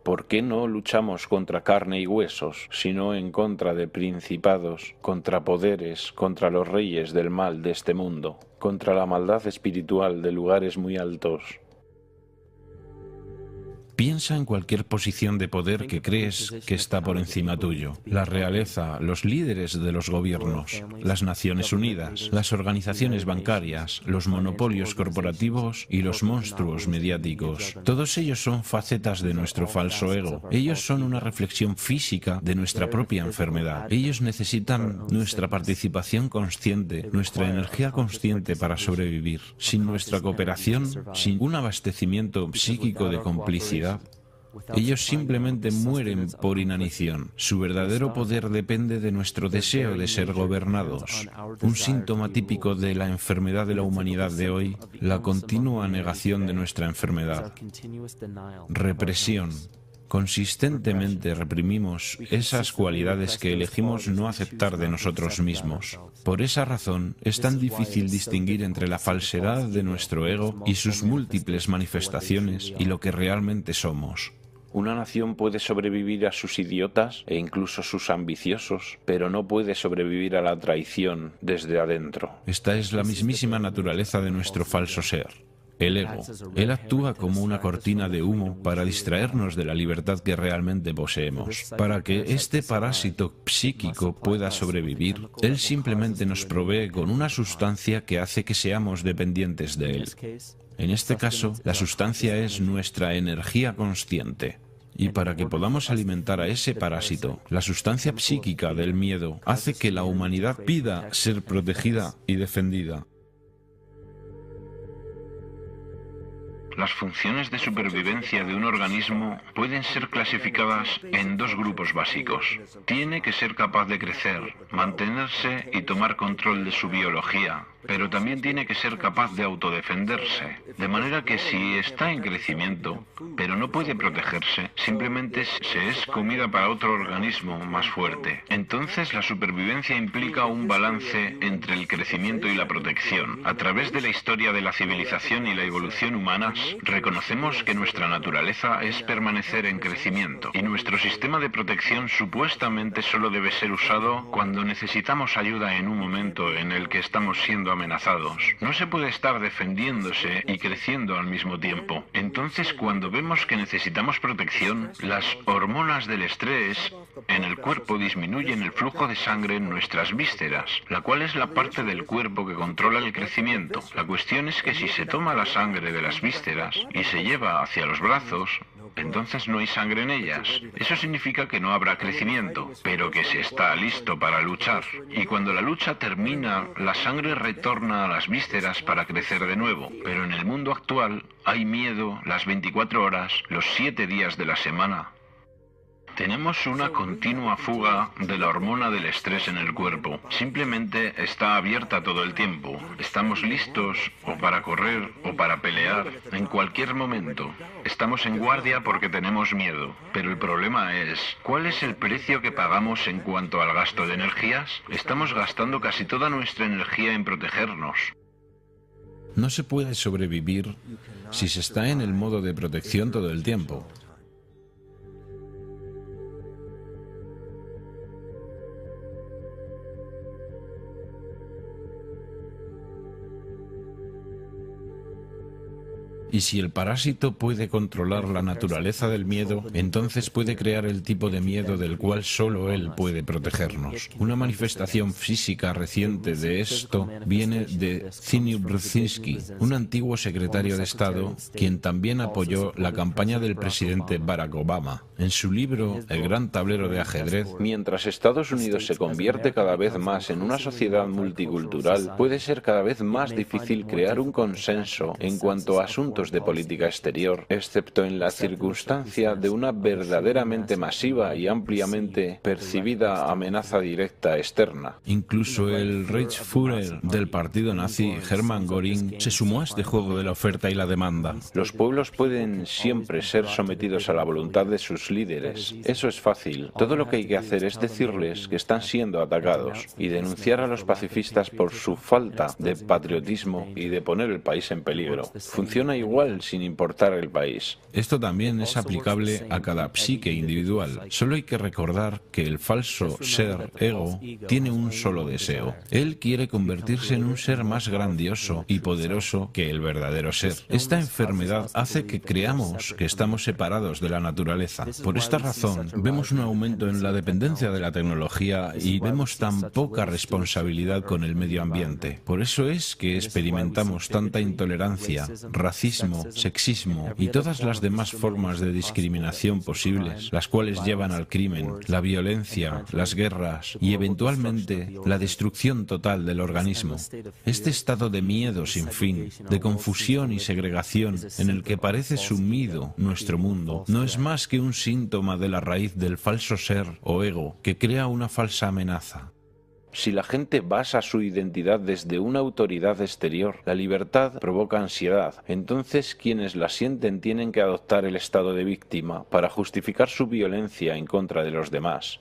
¿Por qué no luchamos contra carne y huesos, sino en contra de principados, contra poderes, contra los reyes del mal de este mundo, contra la maldad espiritual de lugares muy altos? Piensa en cualquier posición de poder que crees que está por encima tuyo. La realeza, los líderes de los gobiernos, las Naciones Unidas, las organizaciones bancarias, los monopolios corporativos y los monstruos mediáticos. Todos ellos son facetas de nuestro falso ego. Ellos son una reflexión física de nuestra propia enfermedad. Ellos necesitan nuestra participación consciente, nuestra energía consciente para sobrevivir. Sin nuestra cooperación, sin un abastecimiento psíquico de complicidad, ellos simplemente mueren por inanición. Su verdadero poder depende de nuestro deseo de ser gobernados. Un síntoma típico de la enfermedad de la humanidad de hoy, la continua negación de nuestra enfermedad. Represión. Consistentemente reprimimos esas cualidades que elegimos no aceptar de nosotros mismos. Por esa razón, es tan difícil distinguir entre la falsedad de nuestro ego y sus múltiples manifestaciones y lo que realmente somos. Una nación puede sobrevivir a sus idiotas e incluso sus ambiciosos, pero no puede sobrevivir a la traición desde adentro. Esta es la mismísima naturaleza de nuestro falso ser. El ego. Él actúa como una cortina de humo para distraernos de la libertad que realmente poseemos. Para que este parásito psíquico pueda sobrevivir, él simplemente nos provee con una sustancia que hace que seamos dependientes de él. En este caso, la sustancia es nuestra energía consciente. Y para que podamos alimentar a ese parásito, la sustancia psíquica del miedo hace que la humanidad pida ser protegida y defendida. Las funciones de supervivencia de un organismo pueden ser clasificadas en dos grupos básicos. Tiene que ser capaz de crecer, mantenerse y tomar control de su biología, pero también tiene que ser capaz de autodefenderse. De manera que si está en crecimiento, pero no puede protegerse, simplemente se es comida para otro organismo más fuerte. Entonces la supervivencia implica un balance entre el crecimiento y la protección. A través de la historia de la civilización y la evolución humanas, reconocemos que nuestra naturaleza es permanecer en crecimiento y nuestro sistema de protección supuestamente solo debe ser usado cuando necesitamos ayuda en un momento en el que estamos siendo amenazados. No se puede estar defendiéndose y creciendo al mismo tiempo. Entonces, cuando vemos que necesitamos protección, las hormonas del estrés en el cuerpo disminuyen el flujo de sangre en nuestras vísceras, la cual es la parte del cuerpo que controla el crecimiento. La cuestión es que si se toma la sangre de las vísceras y se lleva hacia los brazos, entonces no hay sangre en ellas. Eso significa que no habrá crecimiento, pero que se está listo para luchar. Y cuando la lucha termina, la sangre retorna a las vísceras para crecer de nuevo. Pero en el mundo actual hay miedo las 24 horas, los 7 días de la semana. Tenemos una continua fuga de la hormona del estrés en el cuerpo. Simplemente está abierta todo el tiempo. Estamos listos o para correr o para pelear en cualquier momento. Estamos en guardia porque tenemos miedo. Pero el problema es, ¿cuál es el precio que pagamos en cuanto al gasto de energías? Estamos gastando casi toda nuestra energía en protegernos. No se puede sobrevivir si se está en el modo de protección todo el tiempo. Y si el parásito puede controlar la naturaleza del miedo, entonces puede crear el tipo de miedo del cual solo él puede protegernos. Una manifestación física reciente de esto viene de Zbigniew Brzezinski, un antiguo secretario de Estado, quien también apoyó la campaña del presidente Barack Obama. En su libro El gran tablero de ajedrez, mientras Estados Unidos se convierte cada vez más en una sociedad multicultural, puede ser cada vez más difícil crear un consenso en cuanto a asuntos de política exterior, excepto en la circunstancia de una verdaderamente masiva y ampliamente percibida amenaza directa externa. Incluso el Reichsführer del partido nazi, Hermann Göring, se sumó a este juego de la oferta y la demanda. Los pueblos pueden siempre ser sometidos a la voluntad de sus líderes. Eso es fácil. Todo lo que hay que hacer es decirles que están siendo atacados y denunciar a los pacifistas por su falta de patriotismo y de poner el país en peligro. Funciona igual igual sin importar el país. Esto también es aplicable a cada psique individual. Solo hay que recordar que el falso ser, ego, tiene un solo deseo. Él quiere convertirse en un ser más grandioso y poderoso que el verdadero ser. Esta enfermedad hace que creamos que estamos separados de la naturaleza. Por esta razón, vemos un aumento en la dependencia de la tecnología y vemos tan poca responsabilidad con el medio ambiente. Por eso es que experimentamos tanta intolerancia, racismo, sexismo y todas las demás formas de discriminación posibles, las cuales llevan al crimen, la violencia, las guerras y eventualmente la destrucción total del organismo. Este estado de miedo sin fin, de confusión y segregación en el que parece sumido nuestro mundo, no es más que un síntoma de la raíz del falso ser o ego que crea una falsa amenaza. Si la gente basa su identidad desde una autoridad exterior, la libertad provoca ansiedad. Entonces, quienes la sienten tienen que adoptar el estado de víctima para justificar su violencia en contra de los demás.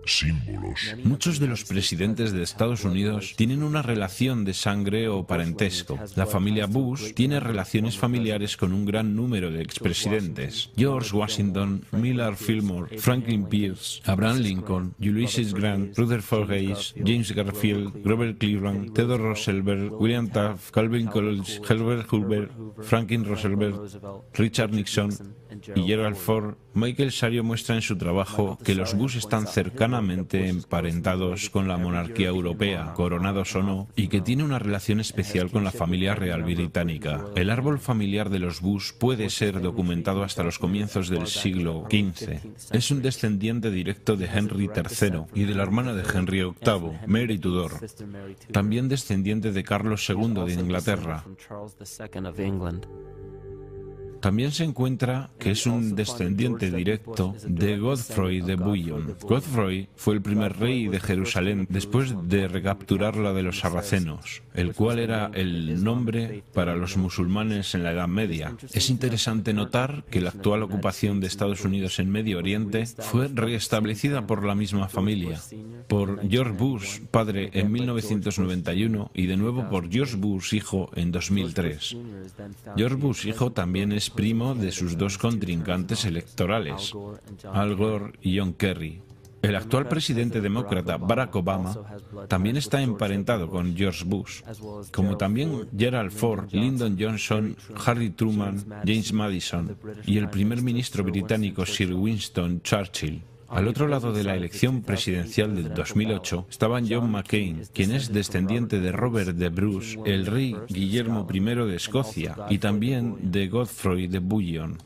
Símbolos. Muchos de los presidentes de Estados Unidos tienen una relación de sangre o parentesco. La familia Bush tiene relaciones familiares con un gran número de expresidentes. George Washington, Millard Fillmore, Franklin Pierce, Abraham Lincoln, Ulysses Grant, Rutherford Hayes, James Garfield, Grover Cleveland, Theodore Roosevelt, William Taft, Calvin Coolidge, Herbert Hoover, Franklin Roosevelt, Richard Nixon y Gerald Ford. Michael Sario muestra en su trabajo que los Bush están cercanamente emparentados con la monarquía europea, coronados o no, y que tiene una relación especial con la familia real británica. El árbol familiar de los Bush puede ser documentado hasta los comienzos del siglo XV. Es un descendiente directo de Henry III y de la hermana de Henry VIII, Mary Tudor, también descendiente de Carlos II de Inglaterra. También se encuentra que es un descendiente directo de Godfrey de Bouillon. Godfrey fue el primer rey de Jerusalén después de recapturarla de los sarracenos, el cual era el nombre para los musulmanes en la Edad Media. Es interesante notar que la actual ocupación de Estados Unidos en Medio Oriente fue restablecida por la misma familia, por George Bush padre en 1991 y de nuevo por George Bush hijo en 2003. George Bush hijo también es primo de sus dos contrincantes electorales, Al Gore y John Kerry. El actual presidente demócrata Barack Obama también está emparentado con George Bush, como también Gerald Ford, Lyndon Johnson, Harry Truman, James Madison y el primer ministro británico Sir Winston Churchill. Al otro lado de la elección presidencial del 2008 estaba John McCain, quien es descendiente de Robert de Bruce, el rey Guillermo I de Escocia, y también de Godfrey de Bouillon.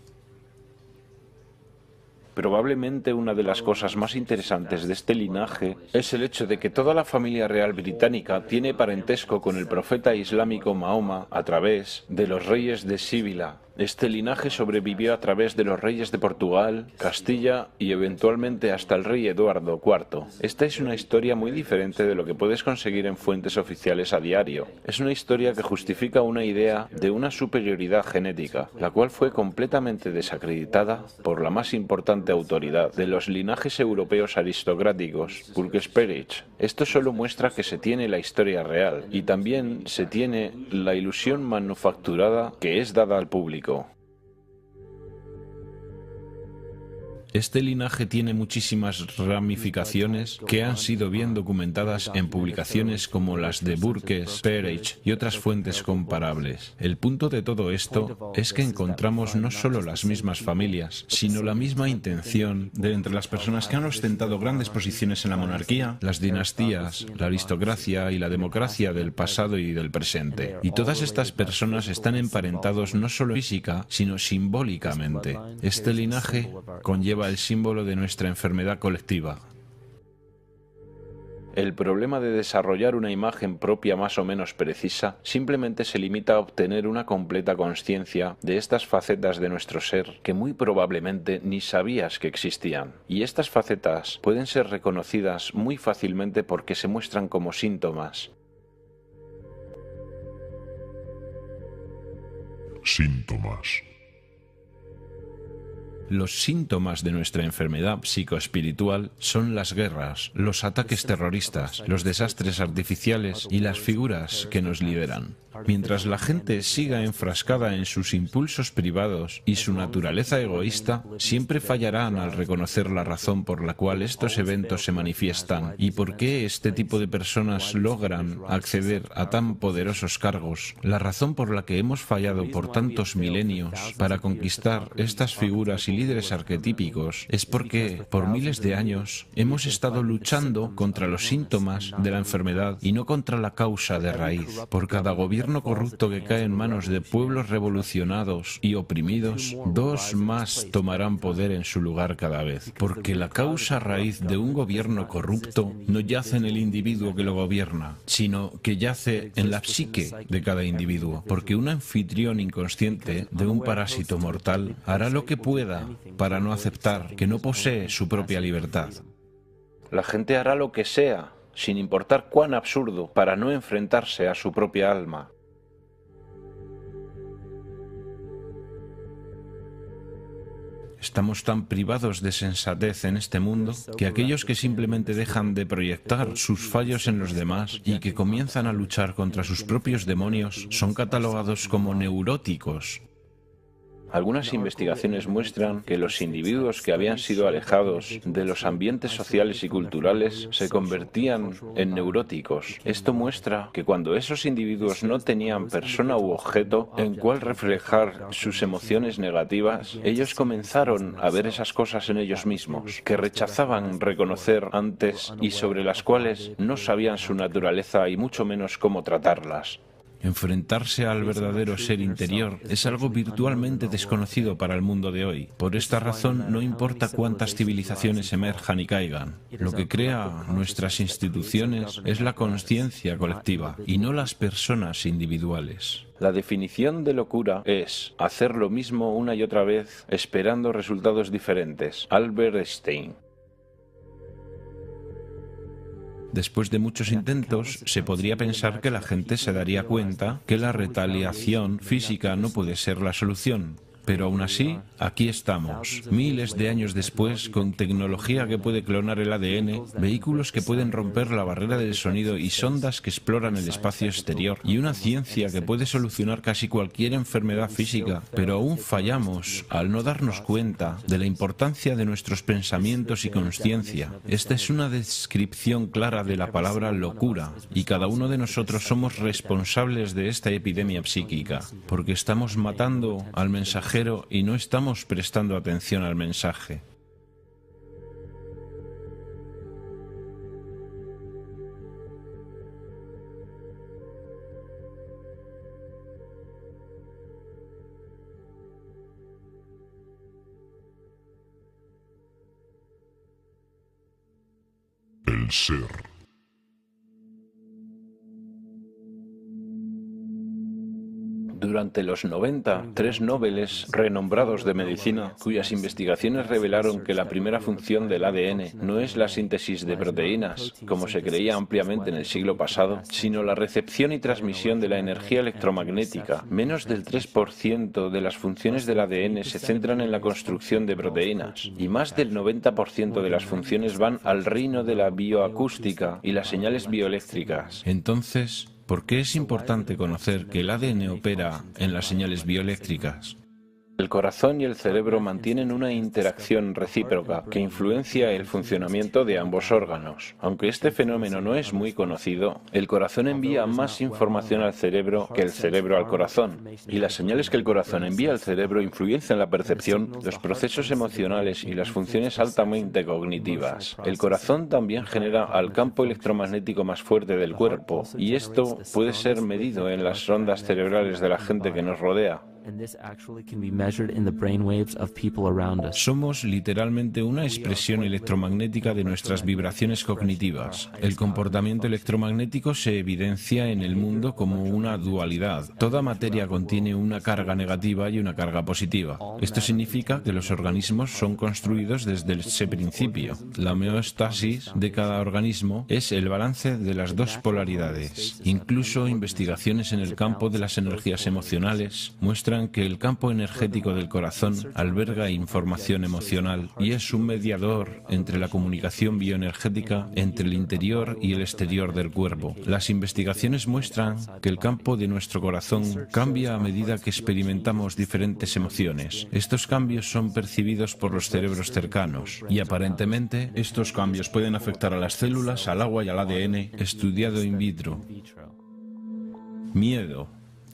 Probablemente una de las cosas más interesantes de este linaje es el hecho de que toda la familia real británica tiene parentesco con el profeta islámico Mahoma a través de los reyes de Sibila. Este linaje sobrevivió a través de los reyes de Portugal, Castilla y eventualmente hasta el rey Eduardo IV. Esta es una historia muy diferente de lo que puedes conseguir en fuentes oficiales a diario. Es una historia que justifica una idea de una superioridad genética, la cual fue completamente desacreditada por la más importante autoridad de los linajes europeos aristocráticos, Pulkersperich. Esto solo muestra que se tiene la historia real y también se tiene la ilusión manufacturada que es dada al público. Este linaje tiene muchísimas ramificaciones que han sido bien documentadas en publicaciones como las de Burke, Perich y otras fuentes comparables. El punto de todo esto es que encontramos no solo las mismas familias, sino la misma intención de entre las personas que han ostentado grandes posiciones en la monarquía, las dinastías, la aristocracia y la democracia del pasado y del presente. Y todas estas personas están emparentados no solo física, sino simbólicamente. Este linaje conlleva el símbolo de nuestra enfermedad colectiva. El problema de desarrollar una imagen propia más o menos precisa simplemente se limita a obtener una completa conciencia de estas facetas de nuestro ser que muy probablemente ni sabías que existían. Y estas facetas pueden ser reconocidas muy fácilmente porque se muestran como síntomas. Síntomas. Los síntomas de nuestra enfermedad psicoespiritual son las guerras, los ataques terroristas, los desastres artificiales y las figuras que nos liberan. Mientras la gente siga enfrascada en sus impulsos privados y su naturaleza egoísta, siempre fallarán al reconocer la razón por la cual estos eventos se manifiestan y por qué este tipo de personas logran acceder a tan poderosos cargos, la razón por la que hemos fallado por tantos milenios para conquistar estas figuras y líderes arquetípicos es porque, por miles de años, hemos estado luchando contra los síntomas de la enfermedad y no contra la causa de raíz. Por cada gobierno corrupto que cae en manos de pueblos revolucionados y oprimidos, dos más tomarán poder en su lugar cada vez. Porque la causa raíz de un gobierno corrupto no yace en el individuo que lo gobierna, sino que yace en la psique de cada individuo. Porque un anfitrión inconsciente de un parásito mortal hará lo que pueda para no aceptar que no posee su propia libertad. La gente hará lo que sea, sin importar cuán absurdo, para no enfrentarse a su propia alma. Estamos tan privados de sensatez en este mundo que aquellos que simplemente dejan de proyectar sus fallos en los demás y que comienzan a luchar contra sus propios demonios son catalogados como neuróticos. Algunas investigaciones muestran que los individuos que habían sido alejados de los ambientes sociales y culturales se convertían en neuróticos. Esto muestra que cuando esos individuos no tenían persona u objeto en cual reflejar sus emociones negativas, ellos comenzaron a ver esas cosas en ellos mismos, que rechazaban reconocer antes y sobre las cuales no sabían su naturaleza y mucho menos cómo tratarlas. Enfrentarse al verdadero ser interior es algo virtualmente desconocido para el mundo de hoy. Por esta razón, no importa cuántas civilizaciones emerjan y caigan. Lo que crea nuestras instituciones es la conciencia colectiva y no las personas individuales. La definición de locura es hacer lo mismo una y otra vez esperando resultados diferentes. Albert Einstein. Después de muchos intentos, se podría pensar que la gente se daría cuenta que la retaliación física no puede ser la solución. Pero aún así, aquí estamos, miles de años después, con tecnología que puede clonar el ADN, vehículos que pueden romper la barrera del sonido y sondas que exploran el espacio exterior, y una ciencia que puede solucionar casi cualquier enfermedad física. Pero aún fallamos al no darnos cuenta de la importancia de nuestros pensamientos y conciencia. Esta es una descripción clara de la palabra locura, y cada uno de nosotros somos responsables de esta epidemia psíquica, porque estamos matando al mensajero y no estamos prestando atención al mensaje. El ser. Durante los 90, 3 Nobeles renombrados de medicina, cuyas investigaciones revelaron que la primera función del ADN no es la síntesis de proteínas, como se creía ampliamente en el siglo pasado, sino la recepción y transmisión de la energía electromagnética. Menos del 3% de las funciones del ADN se centran en la construcción de proteínas, y más del 90% de las funciones van al reino de la bioacústica y las señales bioeléctricas. Entonces, ¿por qué es importante conocer que el ADN opera en las señales bioeléctricas? El corazón y el cerebro mantienen una interacción recíproca que influencia el funcionamiento de ambos órganos. Aunque este fenómeno no es muy conocido, el corazón envía más información al cerebro que el cerebro al corazón, y las señales que el corazón envía al cerebro influencian la percepción, los procesos emocionales y las funciones altamente cognitivas. El corazón también genera al campo electromagnético más fuerte del cuerpo, y esto puede ser medido en las ondas cerebrales de la gente que nos rodea. Somos literalmente una expresión electromagnética de nuestras vibraciones cognitivas. El comportamiento electromagnético se evidencia en el mundo como una dualidad. Toda materia contiene una carga negativa y una carga positiva. Esto significa que los organismos son construidos desde ese principio. La homeostasis de cada organismo es el balance de las dos polaridades. Incluso investigaciones en el campo de las energías emocionales muestran muestran que el campo energético del corazón alberga información emocional y es un mediador entre la comunicación bioenergética entre el interior y el exterior del cuerpo. Las investigaciones muestran que el campo de nuestro corazón cambia a medida que experimentamos diferentes emociones. Estos cambios son percibidos por los cerebros cercanos y aparentemente estos cambios pueden afectar a las células, al agua y al ADN, estudiado in vitro. Miedo.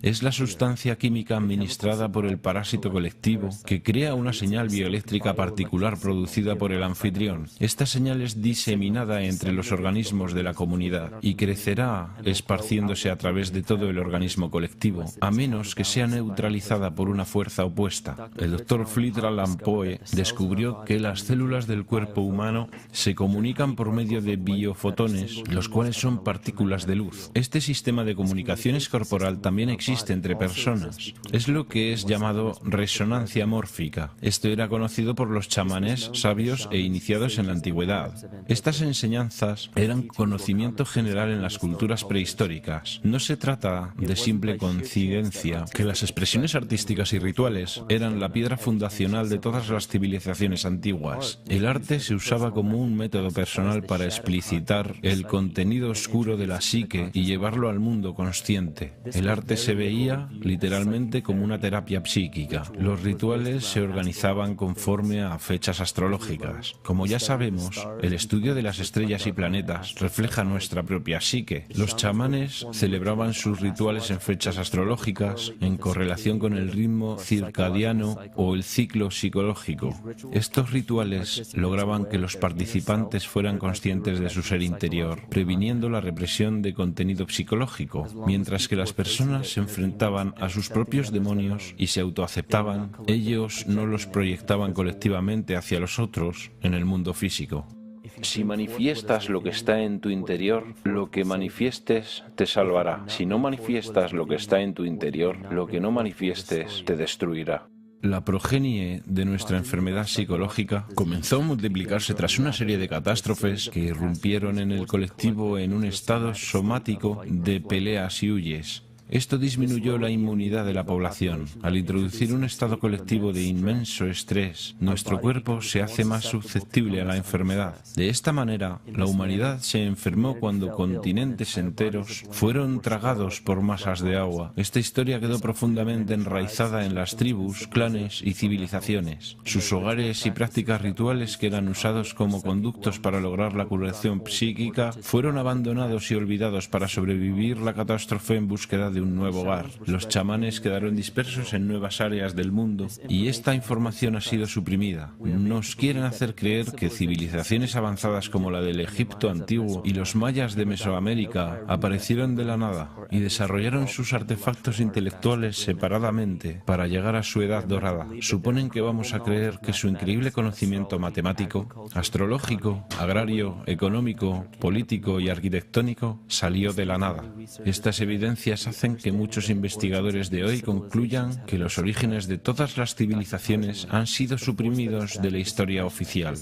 Es la sustancia química administrada por el parásito colectivo que crea una señal bioeléctrica particular producida por el anfitrión. Esta señal es diseminada entre los organismos de la comunidad y crecerá esparciéndose a través de todo el organismo colectivo, a menos que sea neutralizada por una fuerza opuesta. El Dr. Fritz Alan Poe descubrió que las células del cuerpo humano se comunican por medio de biofotones, los cuales son partículas de luz. Este sistema de comunicaciones corporal también existe entre personas. Es lo que es llamado resonancia mórfica. Esto era conocido por los chamanes sabios e iniciados en la antigüedad. Estas enseñanzas eran conocimiento general en las culturas prehistóricas. No se trata de simple coincidencia que las expresiones artísticas y rituales eran la piedra fundacional de todas las civilizaciones antiguas. El arte se usaba como un método personal para explicitar el contenido oscuro de la psique y llevarlo al mundo consciente. El arte se veía literalmente como una terapia psíquica. Los rituales se organizaban conforme a fechas astrológicas. Como ya sabemos, el estudio de las estrellas y planetas refleja nuestra propia psique. Los chamanes celebraban sus rituales en fechas astrológicas en correlación con el ritmo circadiano o el ciclo psicológico. Estos rituales lograban que los participantes fueran conscientes de su ser interior, previniendo la represión de contenido psicológico, mientras que las personas se enfrentaban a sus propios demonios y se autoaceptaban, ellos no los proyectaban colectivamente hacia los otros en el mundo físico. Si manifiestas lo que está en tu interior, lo que manifiestes te salvará. Si no manifiestas lo que está en tu interior, lo que no manifiestes te destruirá. La progenie de nuestra enfermedad psicológica comenzó a multiplicarse tras una serie de catástrofes que irrumpieron en el colectivo en un estado somático de peleas y huyes. Esto disminuyó la inmunidad de la población. Al introducir un estado colectivo de inmenso estrés, nuestro cuerpo se hace más susceptible a la enfermedad. De esta manera, la humanidad se enfermó cuando continentes enteros fueron tragados por masas de agua. Esta historia quedó profundamente enraizada en las tribus, clanes y civilizaciones. Sus hogares y prácticas rituales que eran usados como conductos para lograr la curación psíquica fueron abandonados y olvidados para sobrevivir la catástrofe en búsqueda de un nuevo hogar. Los chamanes quedaron dispersos en nuevas áreas del mundo y esta información ha sido suprimida. Nos quieren hacer creer que civilizaciones avanzadas como la del Egipto antiguo y los mayas de Mesoamérica aparecieron de la nada y desarrollaron sus artefactos intelectuales separadamente para llegar a su edad dorada. Suponen que vamos a creer que su increíble conocimiento matemático, astrológico, agrario, económico, político y arquitectónico salió de la nada. Estas evidencias hacen que muchos investigadores de hoy concluyan que los orígenes de todas las civilizaciones han sido suprimidos de la historia oficial.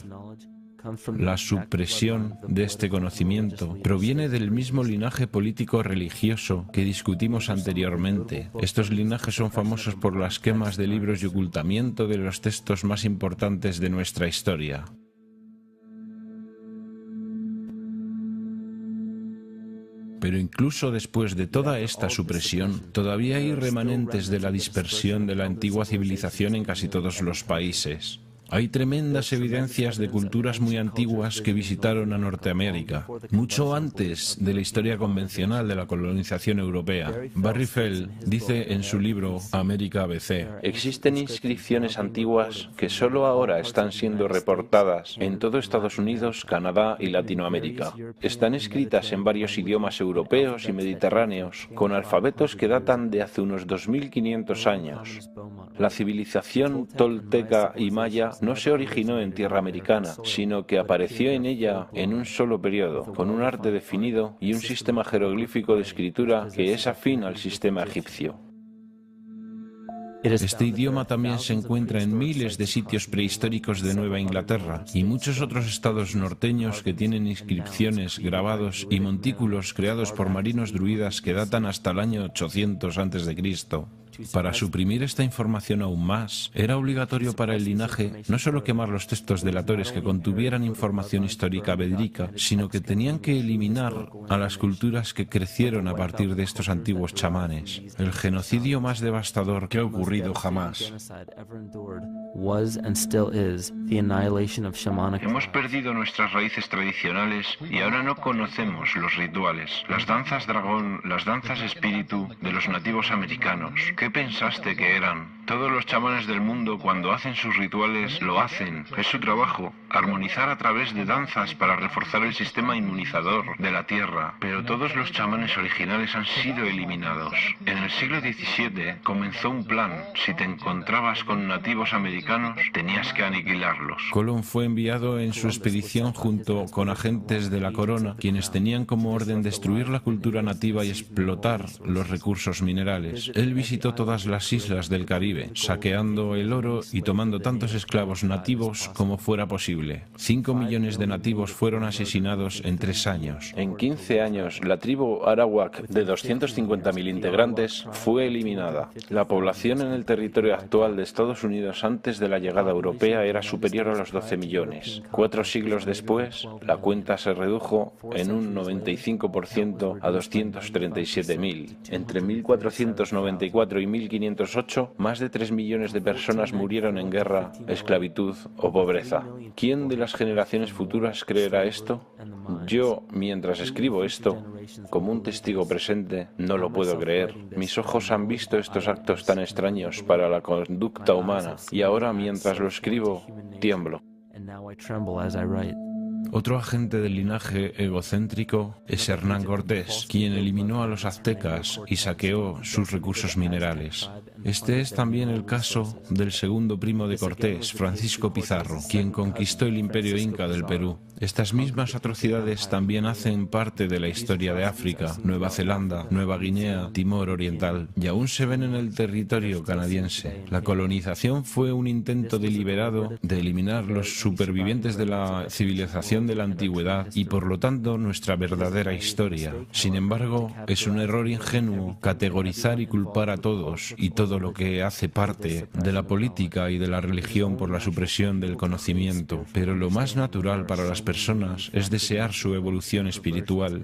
La supresión de este conocimiento proviene del mismo linaje político-religioso que discutimos anteriormente. Estos linajes son famosos por las quemas de libros y ocultamiento de los textos más importantes de nuestra historia. Pero incluso después de toda esta supresión, todavía hay remanentes de la dispersión de la antigua civilización en casi todos los países. Hay tremendas evidencias de culturas muy antiguas que visitaron a Norteamérica, mucho antes de la historia convencional de la colonización europea. Barry Feld dice en su libro América ABC: existen inscripciones antiguas que solo ahora están siendo reportadas en todo Estados Unidos, Canadá y Latinoamérica. Están escritas en varios idiomas europeos y mediterráneos, con alfabetos que datan de hace unos 2500 años. La civilización tolteca y maya no se originó en tierra americana, sino que apareció en ella en un solo periodo, con un arte definido y un sistema jeroglífico de escritura que es afín al sistema egipcio. Este idioma también se encuentra en miles de sitios prehistóricos de Nueva Inglaterra y muchos otros estados norteños que tienen inscripciones, grabados y montículos creados por marinos druidas que datan hasta el año 800 a.C. Para suprimir esta información aún más, era obligatorio para el linaje no solo quemar los textos delatores que contuvieran información histórica verídica, sino que tenían que eliminar a las culturas que crecieron a partir de estos antiguos chamanes. El genocidio más devastador que ha ocurrido jamás. Hemos perdido nuestras raíces tradicionales y ahora no conocemos los rituales, las danzas dragón, las danzas espíritu de los nativos americanos. ¿Qué pensaste que eran? Todos los chamanes del mundo, cuando hacen sus rituales, lo hacen. Es su trabajo, armonizar a través de danzas para reforzar el sistema inmunizador de la Tierra. Pero todos los chamanes originales han sido eliminados. En el siglo XVII comenzó un plan. Si te encontrabas con nativos americanos, tenías que aniquilarlos. Colón fue enviado en su expedición junto con agentes de la corona, quienes tenían como orden destruir la cultura nativa y explotar los recursos minerales. Él visitó todas las islas del Caribe, saqueando el oro y tomando tantos esclavos nativos como fuera posible. 5 millones de nativos fueron asesinados en 3 años. En 15 años, la tribu arawak de 250.000 integrantes fue eliminada. La población en el territorio actual de Estados Unidos antes de la llegada europea era superior a los 12 millones. 4 siglos después, la cuenta se redujo en un 95% a 237.000. Entre 1494 y 1508, más de 3 millones de personas murieron en guerra, esclavitud o pobreza. ¿Quién de las generaciones futuras creerá esto? Yo, mientras escribo esto, como un testigo presente, no lo puedo creer. Mis ojos han visto estos actos tan extraños para la conducta humana y ahora, mientras lo escribo, tiemblo. Otro agente del linaje egocéntrico es Hernán Cortés, quien eliminó a los aztecas y saqueó sus recursos minerales. Este es también el caso del segundo primo de Cortés, Francisco Pizarro, quien conquistó el imperio inca del Perú. Estas mismas atrocidades también hacen parte de la historia de África, Nueva Zelanda, Nueva Guinea, Timor Oriental, y aún se ven en el territorio canadiense. La colonización fue un intento deliberado de eliminar los supervivientes de la civilización de la antigüedad y por lo tanto nuestra verdadera historia. Sin embargo, es un error ingenuo categorizar y culpar a todos y todo lo que hace parte de la política y de la religión por la supresión del conocimiento. Pero lo más natural para las personas es desear su evolución espiritual.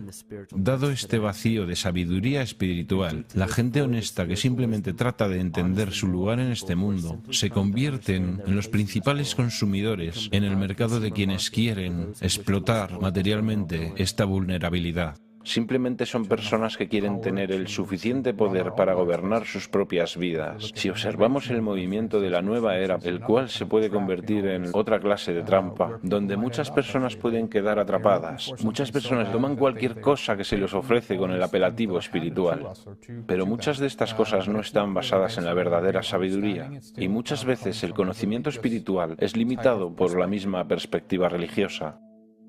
Dado este vacío de sabiduría espiritual, la gente honesta que simplemente trata de entender su lugar en este mundo se convierten en los principales consumidores en el mercado de quienes quieren explotar materialmente esta vulnerabilidad. Simplemente son personas que quieren tener el suficiente poder para gobernar sus propias vidas. Si observamos el movimiento de la nueva era, el cual se puede convertir en otra clase de trampa, donde muchas personas pueden quedar atrapadas. Muchas personas toman cualquier cosa que se les ofrece con el apelativo espiritual. Pero muchas de estas cosas no están basadas en la verdadera sabiduría. Y muchas veces el conocimiento espiritual es limitado por la misma perspectiva religiosa.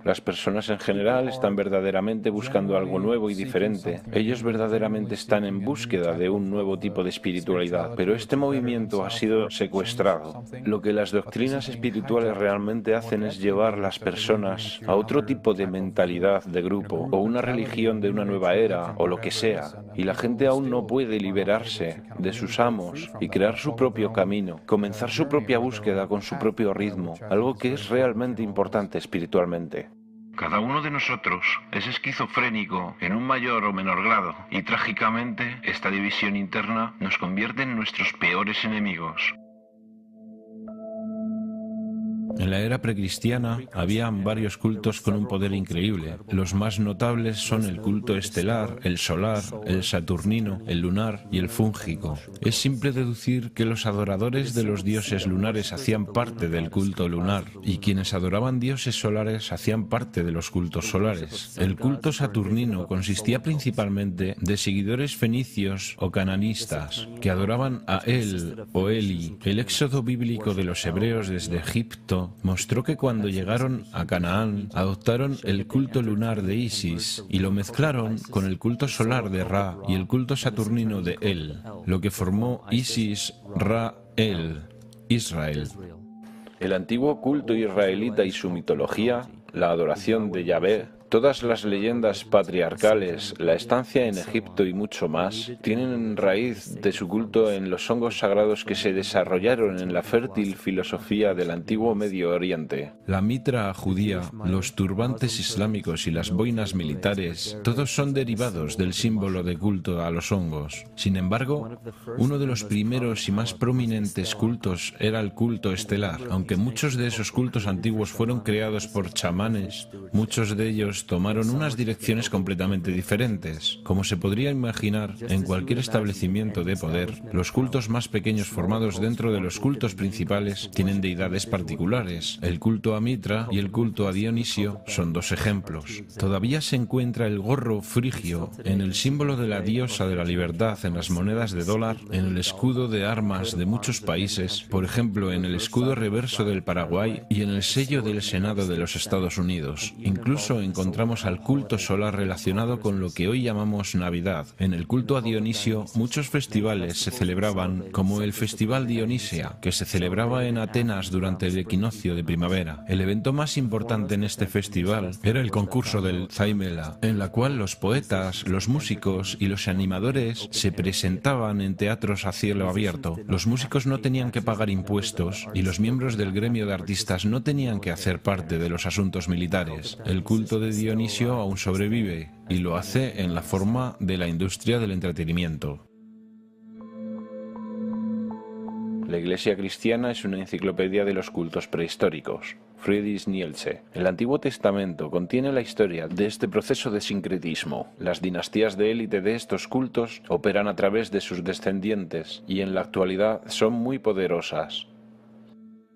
Las personas en general están verdaderamente buscando algo nuevo y diferente. Ellos verdaderamente están en búsqueda de un nuevo tipo de espiritualidad, pero este movimiento ha sido secuestrado. Lo que las doctrinas espirituales realmente hacen es llevar a las personas a otro tipo de mentalidad de grupo, o una religión de una nueva era, o lo que sea. Y la gente aún no puede liberarse de sus amos y crear su propio camino, comenzar su propia búsqueda con su propio ritmo, algo que es realmente importante espiritualmente. Cada uno de nosotros es esquizofrénico en un mayor o menor grado y trágicamente esta división interna nos convierte en nuestros peores enemigos. En la era precristiana había varios cultos con un poder increíble. Los más notables son el culto estelar, el solar, el saturnino, el lunar y el fúngico. Es simple deducir que los adoradores de los dioses lunares hacían parte del culto lunar y quienes adoraban dioses solares hacían parte de los cultos solares. El culto saturnino consistía principalmente de seguidores fenicios o cananistas que adoraban a El o Eli. El éxodo bíblico de los hebreos desde Egipto mostró que cuando llegaron a Canaán adoptaron el culto lunar de Isis y lo mezclaron con el culto solar de Ra y el culto saturnino de El, lo que formó Isis, Ra, El, Israel. El antiguo culto israelita y su mitología, la adoración de Yahvé, Todas las leyendas patriarcales, la estancia en Egipto y mucho más, tienen raíz de su culto en los hongos sagrados que se desarrollaron en la fértil filosofía del antiguo Medio Oriente. La mitra judía, los turbantes islámicos y las boinas militares, todos son derivados del símbolo de culto a los hongos. Sin embargo, uno de los primeros y más prominentes cultos era el culto estelar. Aunque muchos de esos cultos antiguos fueron creados por chamanes, muchos de ellos tomaron unas direcciones completamente diferentes. Como se podría imaginar, en cualquier establecimiento de poder, los cultos más pequeños formados dentro de los cultos principales tienen deidades particulares. El culto a Mitra y el culto a Dionisio son dos ejemplos. Todavía se encuentra el gorro frigio en el símbolo de la diosa de la libertad en las monedas de dólar, en el escudo de armas de muchos países, por ejemplo en el escudo reverso del Paraguay y en el sello del Senado de los Estados Unidos. Incluso encontramos al culto solar relacionado con lo que hoy llamamos Navidad. En el culto a Dionisio, muchos festivales se celebraban, como el Festival Dionisia, que se celebraba en Atenas durante el equinoccio de primavera. El evento más importante en este festival era el concurso del Zaimela, en la cual los poetas, los músicos y los animadores se presentaban en teatros a cielo abierto. Los músicos no tenían que pagar impuestos y los miembros del gremio de artistas no tenían que hacer parte de los asuntos militares. El culto de Dionisio aún sobrevive y lo hace en la forma de la industria del entretenimiento. La Iglesia cristiana es una enciclopedia de los cultos prehistóricos. Friedrich Nietzsche. El Antiguo Testamento contiene la historia de este proceso de sincretismo. Las dinastías de élite de estos cultos operan a través de sus descendientes y en la actualidad son muy poderosas.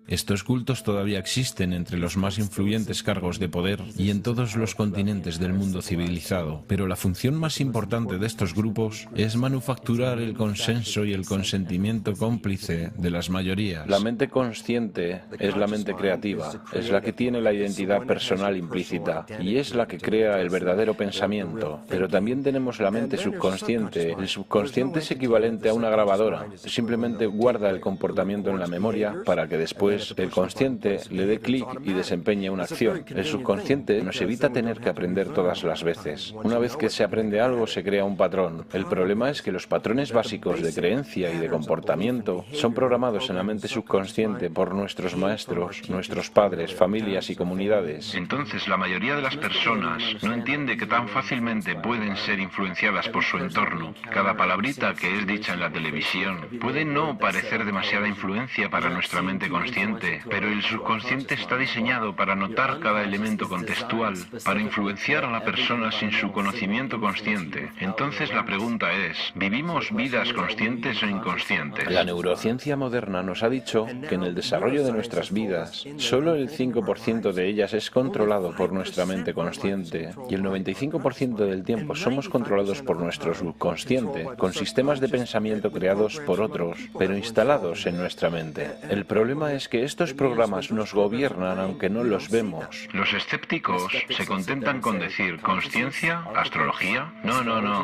Estos cultos todavía existen entre los más influyentes cargos de poder y en todos los continentes del mundo civilizado, pero la función más importante de estos grupos es manufacturar el consenso y el consentimiento cómplice de las mayorías. La mente consciente es la mente creativa, es la que tiene la identidad personal implícita y es la que crea el verdadero pensamiento. Pero también tenemos la mente subconsciente. El subconsciente es equivalente a una grabadora, simplemente guarda el comportamiento en la memoria para que después el consciente le dé clic y desempeñe una acción. El subconsciente nos evita tener que aprender todas las veces. Una vez que se aprende algo, se crea un patrón. El problema es que los patrones básicos de creencia y de comportamiento son programados en la mente subconsciente por nuestros maestros, nuestros padres, familias y comunidades. Entonces, la mayoría de las personas no entiende que tan fácilmente pueden ser influenciadas por su entorno. Cada palabrita que es dicha en la televisión puede no parecer demasiada influencia para nuestra mente consciente, pero el subconsciente está diseñado para notar cada elemento contextual, para influenciar a la persona sin su conocimiento consciente. Entonces la pregunta es, ¿vivimos vidas conscientes o inconscientes? La neurociencia moderna nos ha dicho que en el desarrollo de nuestras vidas, solo el 5% de ellas es controlado por nuestra mente consciente y el 95% del tiempo somos controlados por nuestro subconsciente, con sistemas de pensamiento creados por otros, pero instalados en nuestra mente. El problema es que estos programas nos gobiernan aunque no los vemos. Los escépticos se contentan con decir ¿conciencia? ¿Astrología? No.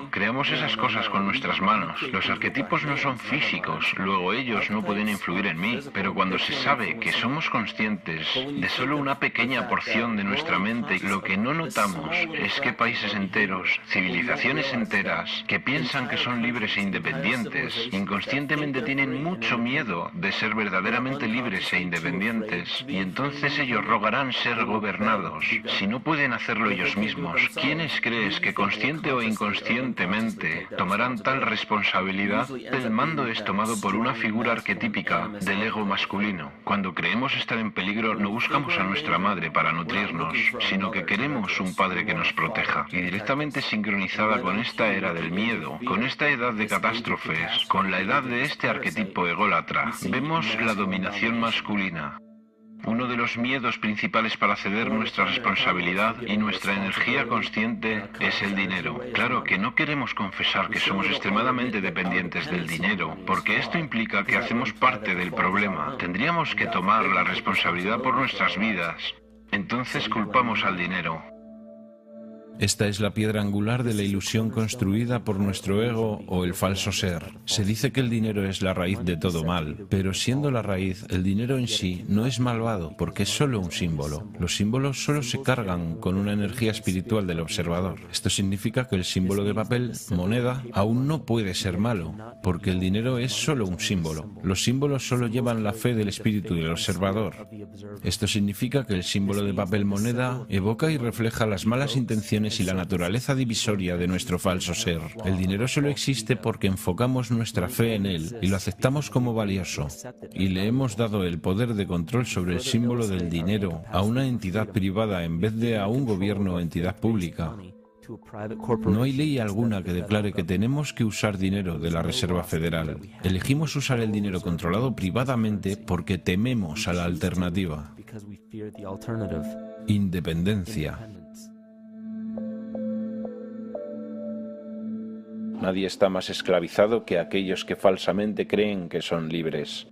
Creamos esas cosas con nuestras manos. Los arquetipos no son físicos, luego ellos no pueden influir en mí. Pero cuando se sabe que somos conscientes de solo una pequeña porción de nuestra mente, lo que no notamos es que países enteros, civilizaciones enteras, que piensan que son libres e independientes, inconscientemente tienen mucho miedo de ser verdaderamente libres e independientes, y entonces ellos rogarán ser gobernados. Si no pueden hacerlo ellos mismos, ¿quiénes crees que consciente o inconscientemente tomarán tal responsabilidad? El mando es tomado por una figura arquetípica del ego masculino. Cuando creemos estar en peligro, no buscamos a nuestra madre para nutrirnos, sino que queremos un padre que nos proteja. Y directamente sincronizada con esta era del miedo, con esta edad de catástrofes, con la edad de este arquetipo ególatra, vemos la dominación masculina. Uno de los miedos principales para ceder nuestra responsabilidad y nuestra energía consciente es el dinero. Claro que no queremos confesar que somos extremadamente dependientes del dinero, porque esto implica que hacemos parte del problema. Tendríamos que tomar la responsabilidad por nuestras vidas. Entonces culpamos al dinero. Esta es la piedra angular de la ilusión construida por nuestro ego o el falso ser. Se dice que el dinero es la raíz de todo mal, pero siendo la raíz, el dinero en sí no es malvado porque es solo un símbolo. Los símbolos solo se cargan con una energía espiritual del observador. Esto significa que el símbolo de papel, moneda, aún no puede ser malo, porque el dinero es solo un símbolo. Los símbolos solo llevan la fe del espíritu del observador. Esto significa que el símbolo de papel moneda evoca y refleja las malas intenciones y la naturaleza divisoria de nuestro falso ser. El dinero solo existe porque enfocamos nuestra fe en él y lo aceptamos como valioso. Y le hemos dado el poder de control sobre el símbolo del dinero a una entidad privada en vez de a un gobierno o entidad pública. No hay ley alguna que declare que tenemos que usar dinero de la Reserva Federal. Elegimos usar el dinero controlado privadamente porque tememos a la alternativa. Independencia. Nadie está más esclavizado que aquellos que falsamente creen que son libres.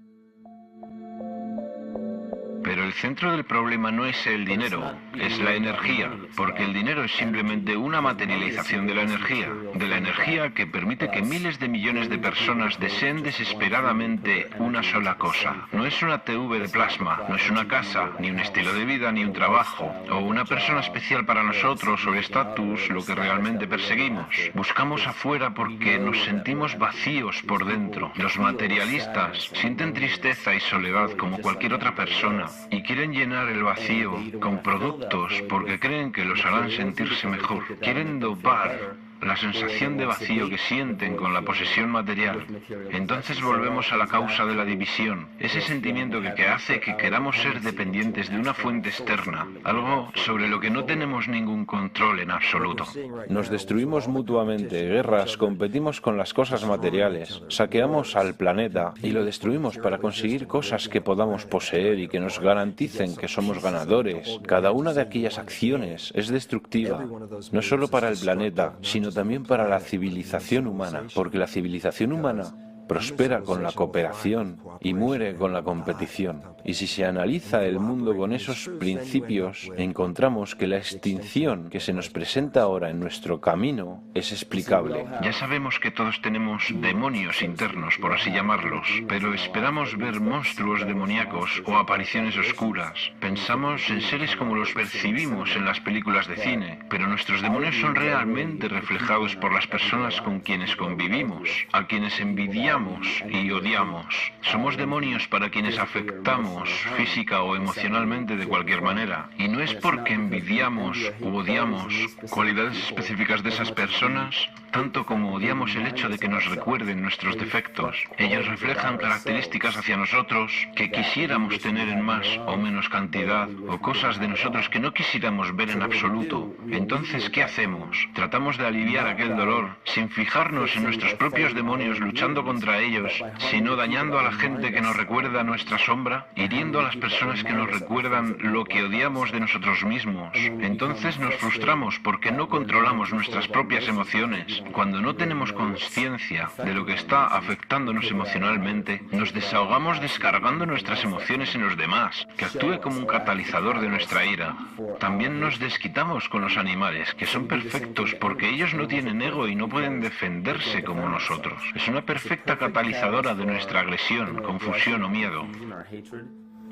Pero el centro del problema no es el dinero, es la energía, porque el dinero es simplemente una materialización de la energía que permite que miles de millones de personas deseen desesperadamente una sola cosa. No es una TV de plasma, no es una casa, ni un estilo de vida, ni un trabajo, o una persona especial para nosotros o el estatus, lo que realmente perseguimos. Buscamos afuera porque nos sentimos vacíos por dentro. Los materialistas sienten tristeza y soledad como cualquier otra persona, y quieren llenar el vacío con productos porque creen que los harán sentirse mejor. Quieren dopar la sensación de vacío que sienten con la posesión material. Entonces volvemos a la causa de la división, ese sentimiento que hace que queramos ser dependientes de una fuente externa, algo sobre lo que no tenemos ningún control en absoluto. Nos destruimos mutuamente, guerras, competimos con las cosas materiales, saqueamos al planeta y lo destruimos para conseguir cosas que podamos poseer y que nos garanticen que somos ganadores. Cada una de aquellas acciones es destructiva, no solo para el planeta, sino también para la civilización humana, porque la civilización humana prospera con la cooperación y muere con la competición. Y si se analiza el mundo con esos principios, encontramos que la extinción que se nos presenta ahora en nuestro camino es explicable. Ya sabemos que todos tenemos demonios internos, por así llamarlos, pero esperamos ver monstruos demoníacos o apariciones oscuras. Pensamos en seres como los percibimos en las películas de cine, pero nuestros demonios son realmente reflejados por las personas con quienes convivimos, a quienes envidiamos y odiamos. Somos demonios para quienes afectamos física o emocionalmente de cualquier manera. Y no es porque envidiamos u odiamos cualidades específicas de esas personas, tanto como odiamos el hecho de que nos recuerden nuestros defectos. Ellos reflejan características hacia nosotros que quisiéramos tener en más o menos cantidad, o cosas de nosotros que no quisiéramos ver en absoluto. Entonces, ¿qué hacemos? Tratamos de aliviar aquel dolor sin fijarnos en nuestros propios demonios luchando contra ellos, sino dañando a la gente que nos recuerda nuestra sombra, hiriendo a las personas que nos recuerdan lo que odiamos de nosotros mismos. Entonces nos frustramos porque no controlamos nuestras propias emociones. Cuando no tenemos conciencia de lo que está afectándonos emocionalmente, nos desahogamos descargando nuestras emociones en los demás, que actúe como un catalizador de nuestra ira. También nos desquitamos con los animales, que son perfectos porque ellos no tienen ego y no pueden defenderse como nosotros. Es una perfecta catalizadora de nuestra agresión, confusión o miedo.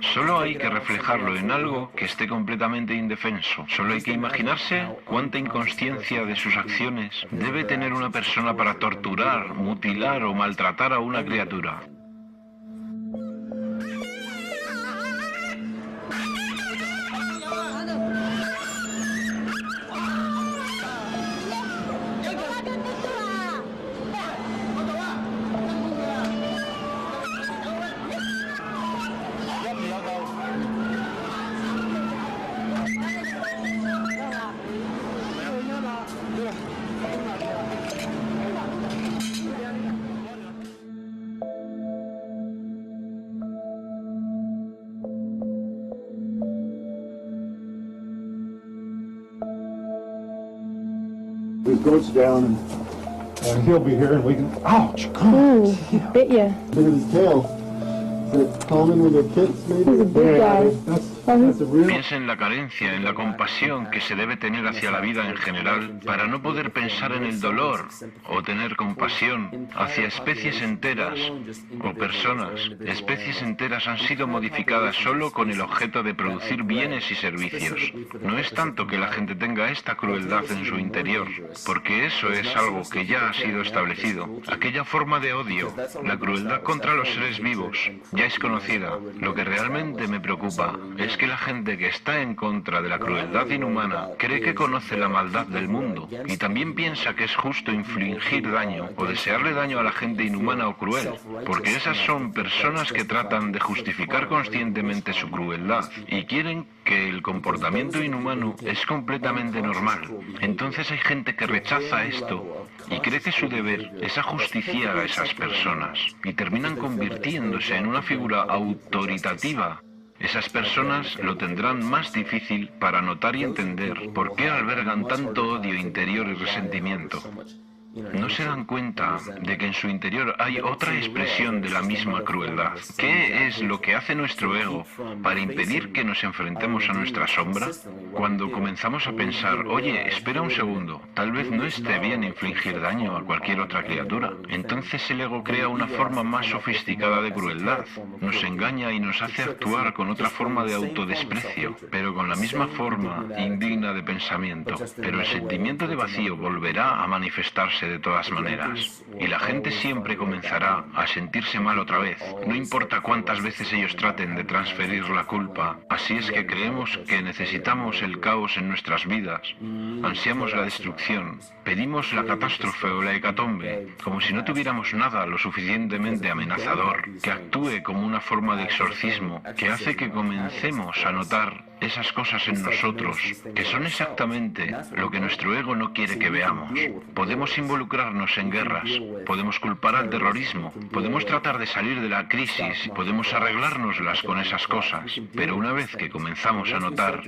Solo hay que reflejarlo en algo que esté completamente indefenso. Solo hay que imaginarse cuánta inconsciencia de sus acciones debe tener una persona para torturar, mutilar o maltratar a una criatura. His goat's down, and he'll be here, and we can. Ouch! God, he bit you. look at his tail. Is it common with their kits, maybe? He's a big guy. That's Piensa en la carencia, en la compasión que se debe tener hacia la vida en general para no poder pensar en el dolor o tener compasión hacia especies enteras o personas. Especies enteras han sido modificadas solo con el objeto de producir bienes y servicios. No es tanto que la gente tenga esta crueldad en su interior, porque eso es algo que ya ha sido establecido. Aquella forma de odio, la crueldad contra los seres vivos, ya es conocida. Lo que realmente me preocupa es que la gente que está en contra de la crueldad inhumana cree que conoce la maldad del mundo y también piensa que es justo infligir daño o desearle daño a la gente inhumana o cruel, porque esas son personas que tratan de justificar conscientemente su crueldad y quieren que el comportamiento inhumano es completamente normal. Entonces hay gente que rechaza esto y cree que su deber es ajusticiar a esas personas y terminan convirtiéndose en una figura autoritativa. Esas personas lo tendrán más difícil para notar y entender por qué albergan tanto odio interior y resentimiento. No se dan cuenta de que en su interior hay otra expresión de la misma crueldad. ¿Qué es lo que hace nuestro ego para impedir que nos enfrentemos a nuestra sombra? Cuando comenzamos a pensar, oye, espera un segundo, tal vez no esté bien infligir daño a cualquier otra criatura. Entonces el ego crea una forma más sofisticada de crueldad. Nos engaña y nos hace actuar con otra forma de autodesprecio, pero con la misma forma indigna de pensamiento. Pero el sentimiento de vacío volverá a manifestarse de todas maneras, y la gente siempre comenzará a sentirse mal otra vez, no importa cuántas veces ellos traten de transferir la culpa. Así es que creemos que necesitamos el caos en nuestras vidas, ansiamos la destrucción, pedimos la catástrofe o la hecatombe, como si no tuviéramos nada lo suficientemente amenazador, que actúe como una forma de exorcismo, que hace que comencemos a notar esas cosas en nosotros, que son exactamente lo que nuestro ego no quiere que veamos. Podemos involucrarnos en guerras, podemos culpar al terrorismo, podemos tratar de salir de la crisis, podemos arreglárnoslas con esas cosas, pero una vez que comenzamos a notar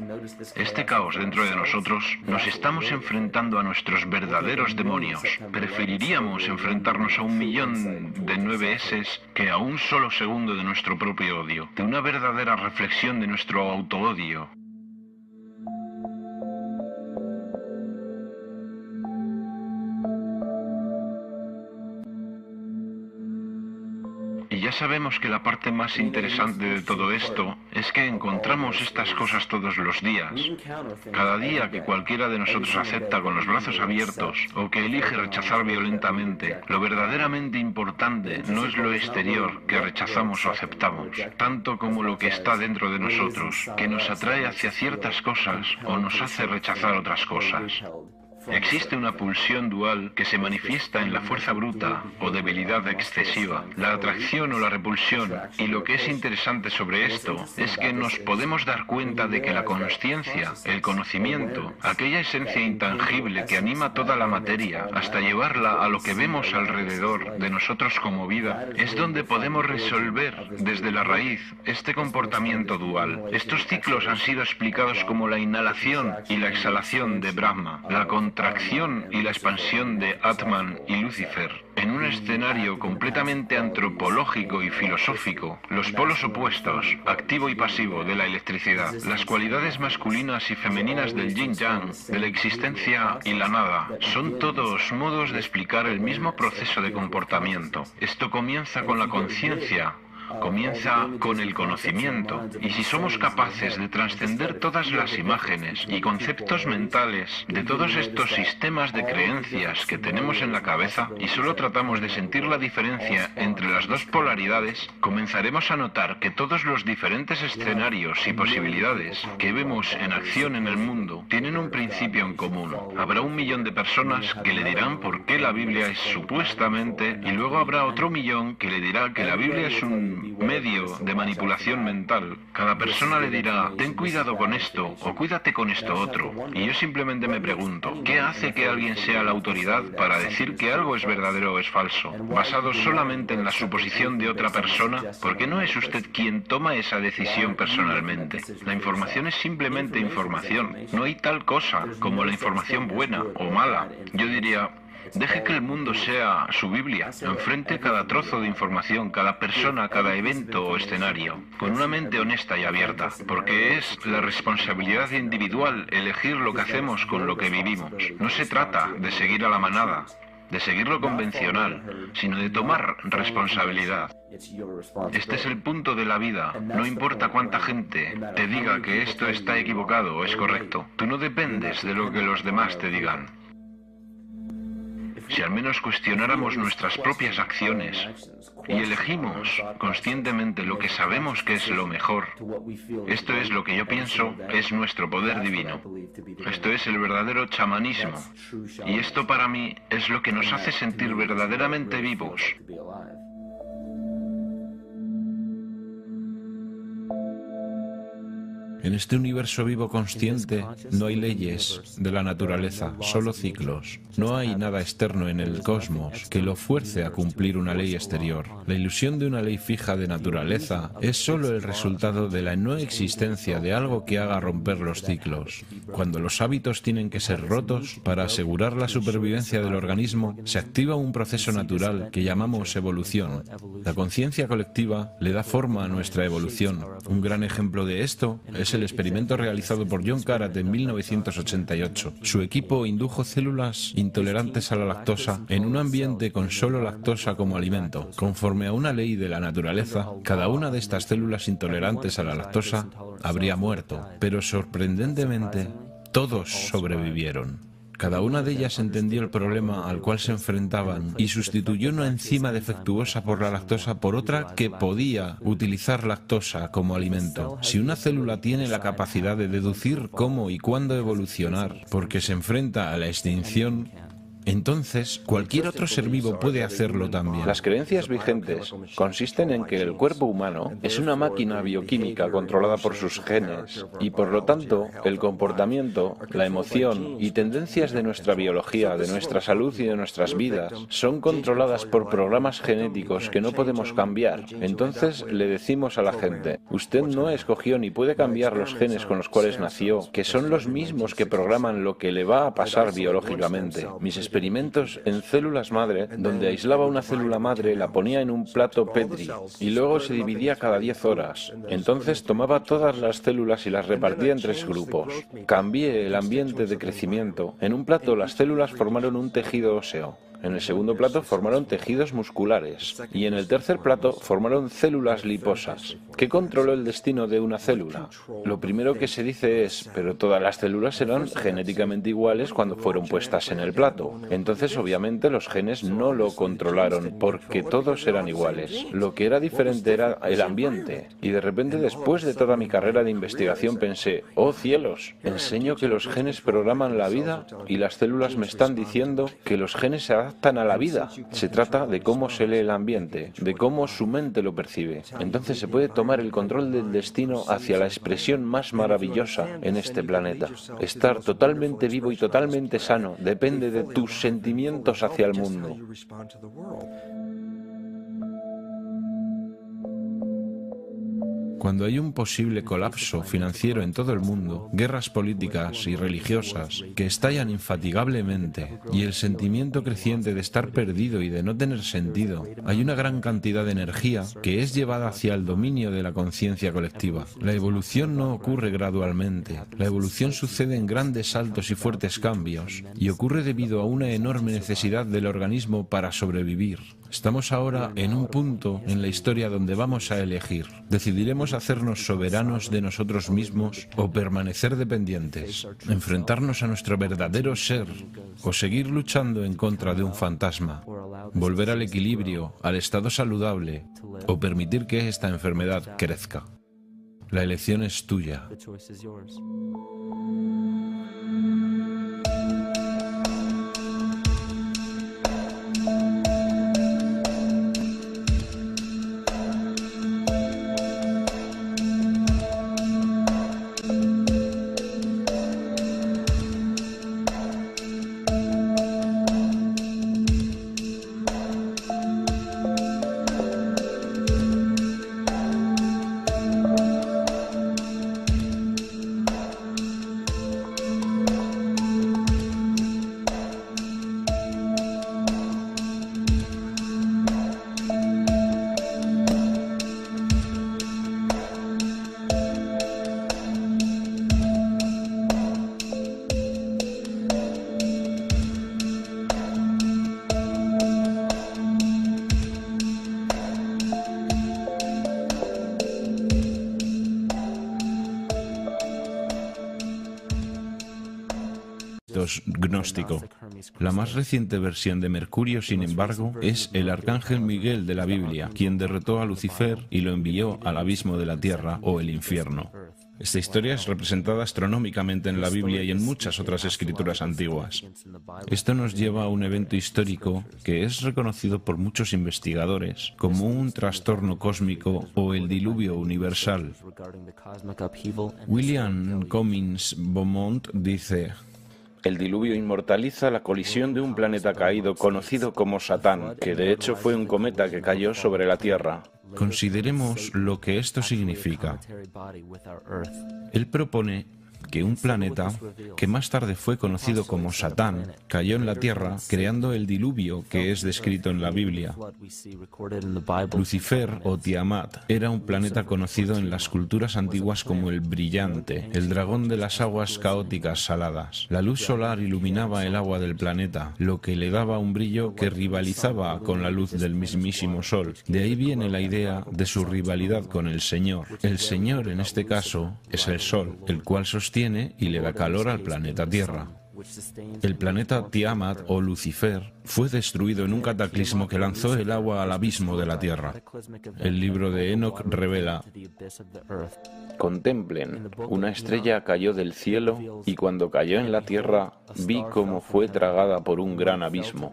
este caos dentro de nosotros, nos estamos enfrentando a nuestros verdaderos demonios. Preferiríamos enfrentarnos a 1.000.000 de 9S que a un solo segundo de nuestro propio odio, de una verdadera reflexión de nuestro autoodio. Y ya sabemos que la parte más interesante de todo esto es que encontramos estas cosas todos los días. Cada día que cualquiera de nosotros acepta con los brazos abiertos o que elige rechazar violentamente, lo verdaderamente importante no es lo exterior que rechazamos o aceptamos, tanto como lo que está dentro de nosotros, que nos atrae hacia ciertas cosas o nos hace rechazar otras cosas. Existe una pulsión dual que se manifiesta en la fuerza bruta o debilidad excesiva, la atracción o la repulsión, y lo que es interesante sobre esto es que nos podemos dar cuenta de que la consciencia, el conocimiento, aquella esencia intangible que anima toda la materia hasta llevarla a lo que vemos alrededor de nosotros como vida, es donde podemos resolver desde la raíz este comportamiento dual. Estos ciclos han sido explicados como la inhalación y la exhalación de Brahma, la contracción y la expansión de Atman y Lucifer. En un escenario completamente antropológico y filosófico, los polos opuestos, activo y pasivo, de la electricidad, las cualidades masculinas y femeninas del yin-yang, de la existencia y la nada, son todos modos de explicar el mismo proceso de comportamiento. Esto comienza con la conciencia, comienza con el conocimiento, y si somos capaces de trascender todas las imágenes y conceptos mentales de todos estos sistemas de creencias que tenemos en la cabeza y solo tratamos de sentir la diferencia entre las dos polaridades, comenzaremos a notar que todos los diferentes escenarios y posibilidades que vemos en acción en el mundo tienen un principio en común. Habrá 1.000.000 de personas que le dirán por qué la Biblia es supuestamente, y luego habrá otro 1.000.000 que le dirá que la Biblia es un medio de manipulación mental. Cada persona le dirá, ten cuidado con esto o cuídate con esto otro. Y yo simplemente me pregunto, ¿qué hace que alguien sea la autoridad para decir que algo es verdadero o es falso? ¿Basado solamente en la suposición de otra persona? Porque no es usted quien toma esa decisión personalmente. La información es simplemente información. No hay tal cosa como la información buena o mala. Yo diría, Deje que el mundo sea su Biblia. Enfrente cada trozo de información, cada persona, cada evento o escenario, con una mente honesta y abierta, porque es la responsabilidad individual elegir lo que hacemos con lo que vivimos. No se trata de seguir a la manada, de seguir lo convencional, sino de tomar responsabilidad. Este es el punto de la vida. No importa cuánta gente te diga que esto está equivocado o es correcto. Tú no dependes de lo que los demás te digan. Si al menos cuestionáramos nuestras propias acciones y elegimos conscientemente lo que sabemos que es lo mejor, esto es lo que yo pienso es nuestro poder divino. Esto es el verdadero chamanismo. Y esto para mí es lo que nos hace sentir verdaderamente vivos. En este universo vivo consciente no hay leyes de la naturaleza, solo ciclos. No hay nada externo en el cosmos que lo fuerce a cumplir una ley exterior. La ilusión de una ley fija de naturaleza es solo el resultado de la no existencia de algo que haga romper los ciclos. Cuando los hábitos tienen que ser rotos, para asegurar la supervivencia del organismo, se activa un proceso natural que llamamos evolución. La conciencia colectiva le da forma a nuestra evolución. Un gran ejemplo de esto es el experimento realizado por John Karat en 1988. Su equipo indujo células intolerantes a la lactosa en un ambiente con solo lactosa como alimento. Conforme a una ley de la naturaleza, cada una de estas células intolerantes a la lactosa habría muerto, pero sorprendentemente, todos sobrevivieron. Cada una de ellas entendió el problema al cual se enfrentaban y sustituyó una enzima defectuosa por la lactosa por otra que podía utilizar lactosa como alimento. Si una célula tiene la capacidad de deducir cómo y cuándo evolucionar porque se enfrenta a la extinción, entonces cualquier otro ser vivo puede hacerlo también. Las creencias vigentes consisten en que el cuerpo humano es una máquina bioquímica controlada por sus genes y por lo tanto el comportamiento, la emoción y tendencias de nuestra biología, de nuestra salud y de nuestras vidas son controladas por programas genéticos que no podemos cambiar. Entonces le decimos a la gente, usted no escogió ni puede cambiar los genes con los cuales nació, que son los mismos que programan lo que le va a pasar biológicamente. Mis experimentos en células madre, donde aislaba una célula madre, la ponía en un plato Petri y luego se dividía cada 10 horas. Entonces tomaba todas las células y las repartía en 3 grupos. Cambié el ambiente de crecimiento. En un plato las células formaron un tejido óseo. En el segundo plato formaron tejidos musculares y en el tercer plato formaron células liposas. ¿Qué controló el destino de una célula? Lo primero que se dice es, pero todas las células eran genéticamente iguales cuando fueron puestas en el plato. Entonces, obviamente, los genes no lo controlaron porque todos eran iguales. Lo que era diferente era el ambiente. Y de repente, después de toda mi carrera de investigación, pensé, ¡oh cielos! Enseño que los genes programan la vida y las células me están diciendo que los genes se adaptan a la vida. Se trata de cómo se lee el ambiente, de cómo su mente lo percibe. Entonces se puede tomar el control del destino hacia la expresión más maravillosa en este planeta. Estar totalmente vivo y totalmente sano depende de tus sentimientos hacia el mundo. Cuando hay un posible colapso financiero en todo el mundo, guerras políticas y religiosas que estallan infatigablemente y el sentimiento creciente de estar perdido y de no tener sentido, hay una gran cantidad de energía que es llevada hacia el dominio de la conciencia colectiva. La evolución no ocurre gradualmente. La evolución sucede en grandes saltos y fuertes cambios y ocurre debido a una enorme necesidad del organismo para sobrevivir. Estamos ahora en un punto en la historia donde vamos a elegir. Decidiremos hacernos soberanos de nosotros mismos o permanecer dependientes, enfrentarnos a nuestro verdadero ser o seguir luchando en contra de un fantasma, volver al equilibrio, al estado saludable o permitir que esta enfermedad crezca. La elección es tuya. mitos gnóstico. La más reciente versión de Mercurio, sin embargo, es el arcángel Miguel de la Biblia, quien derrotó a Lucifer y lo envió al abismo de la tierra o el infierno. Esta historia es representada astronómicamente en la Biblia y en muchas otras escrituras antiguas. Esto nos lleva a un evento histórico que es reconocido por muchos investigadores como un trastorno cósmico o el diluvio universal. William Cummins Beaumont dice: el diluvio inmortaliza la colisión de un planeta caído conocido como Satán, que de hecho fue un cometa que cayó sobre la Tierra. Consideremos lo que esto significa. Él propone que un planeta, que más tarde fue conocido como Satán, cayó en la Tierra creando el diluvio que es descrito en la Biblia. Lucifer o Tiamat era un planeta conocido en las culturas antiguas como el brillante, el dragón de las aguas caóticas saladas. La luz solar iluminaba el agua del planeta, lo que le daba un brillo que rivalizaba con la luz del mismísimo Sol. De ahí viene la idea de su rivalidad con el Señor. El Señor, en este caso, es el Sol, el cual sostiene y le da calor al planeta Tierra. El planeta Tiamat o Lucifer fue destruido en un cataclismo que lanzó el agua al abismo de la Tierra. El libro de Enoch revela: contemplen, una estrella cayó del cielo y cuando cayó en la tierra vi cómo fue tragada por un gran abismo.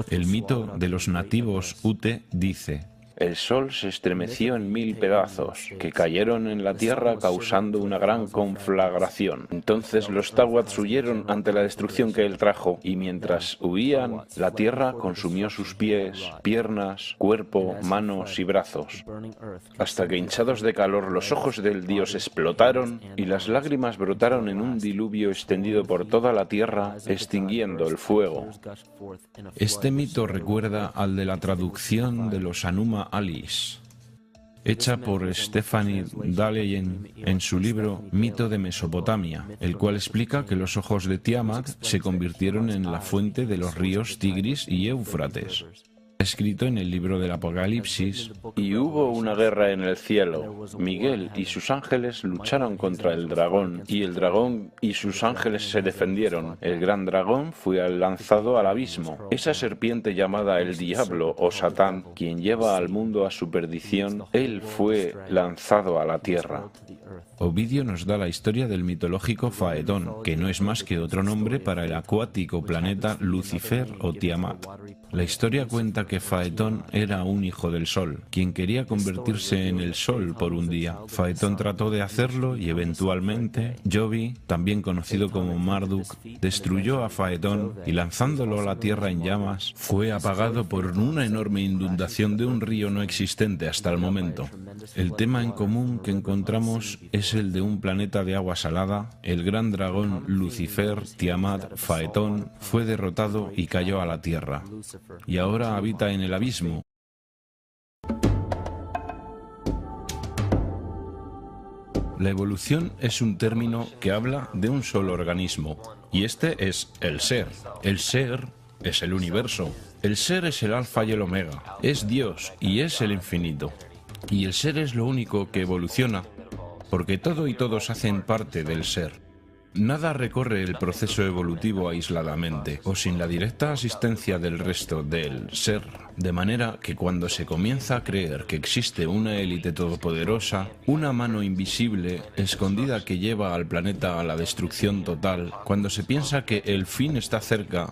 El mito de los nativos Ute dice: el sol se estremeció en 1000 pedazos, que cayeron en la tierra causando una gran conflagración. Entonces los Tawats huyeron ante la destrucción que él trajo, y mientras huían, la tierra consumió sus pies, piernas, cuerpo, manos y brazos, hasta que hinchados de calor los ojos del dios explotaron, y las lágrimas brotaron en un diluvio extendido por toda la tierra, extinguiendo el fuego. Este mito recuerda al de la traducción de los Anuma Alice, hecha por Stephanie Daleyen en su libro Mito de Mesopotamia, el cual explica que los ojos de Tiamat se convirtieron en la fuente de los ríos Tigris y Éufrates. Escrito en el libro del Apocalipsis. Y hubo una guerra en el cielo. Miguel y sus ángeles lucharon contra el dragón, y el dragón y sus ángeles se defendieron. El gran dragón fue lanzado al abismo. Esa serpiente llamada el diablo o Satán, quien lleva al mundo a su perdición, él fue lanzado a la tierra. Ovidio nos da la historia del mitológico Faetón, que no es más que otro nombre para el acuático planeta Lucifer o Tiamat. La historia cuenta que Faetón era un hijo del Sol, quien quería convertirse en el Sol por un día. Faetón trató de hacerlo y eventualmente Jovi, también conocido como Marduk, destruyó a Faetón y lanzándolo a la tierra en llamas, fue apagado por una enorme inundación de un río no existente hasta el momento. El tema en común que encontramos es el de un planeta de agua salada. El gran dragón Lucifer, Tiamat, Faetón, fue derrotado y cayó a la tierra. Y ahora habita en el abismo. La evolución es un término que habla de un solo organismo, y este es el ser. El ser es el universo. El ser es el alfa y el omega. Es Dios y es el infinito. Y el ser es lo único que evoluciona, porque todo y todos hacen parte del ser. Nada recorre el proceso evolutivo aisladamente o sin la directa asistencia del resto del ser, de manera que cuando se comienza a creer que existe una élite todopoderosa, una mano invisible, escondida que lleva al planeta a la destrucción total, cuando se piensa que el fin está cerca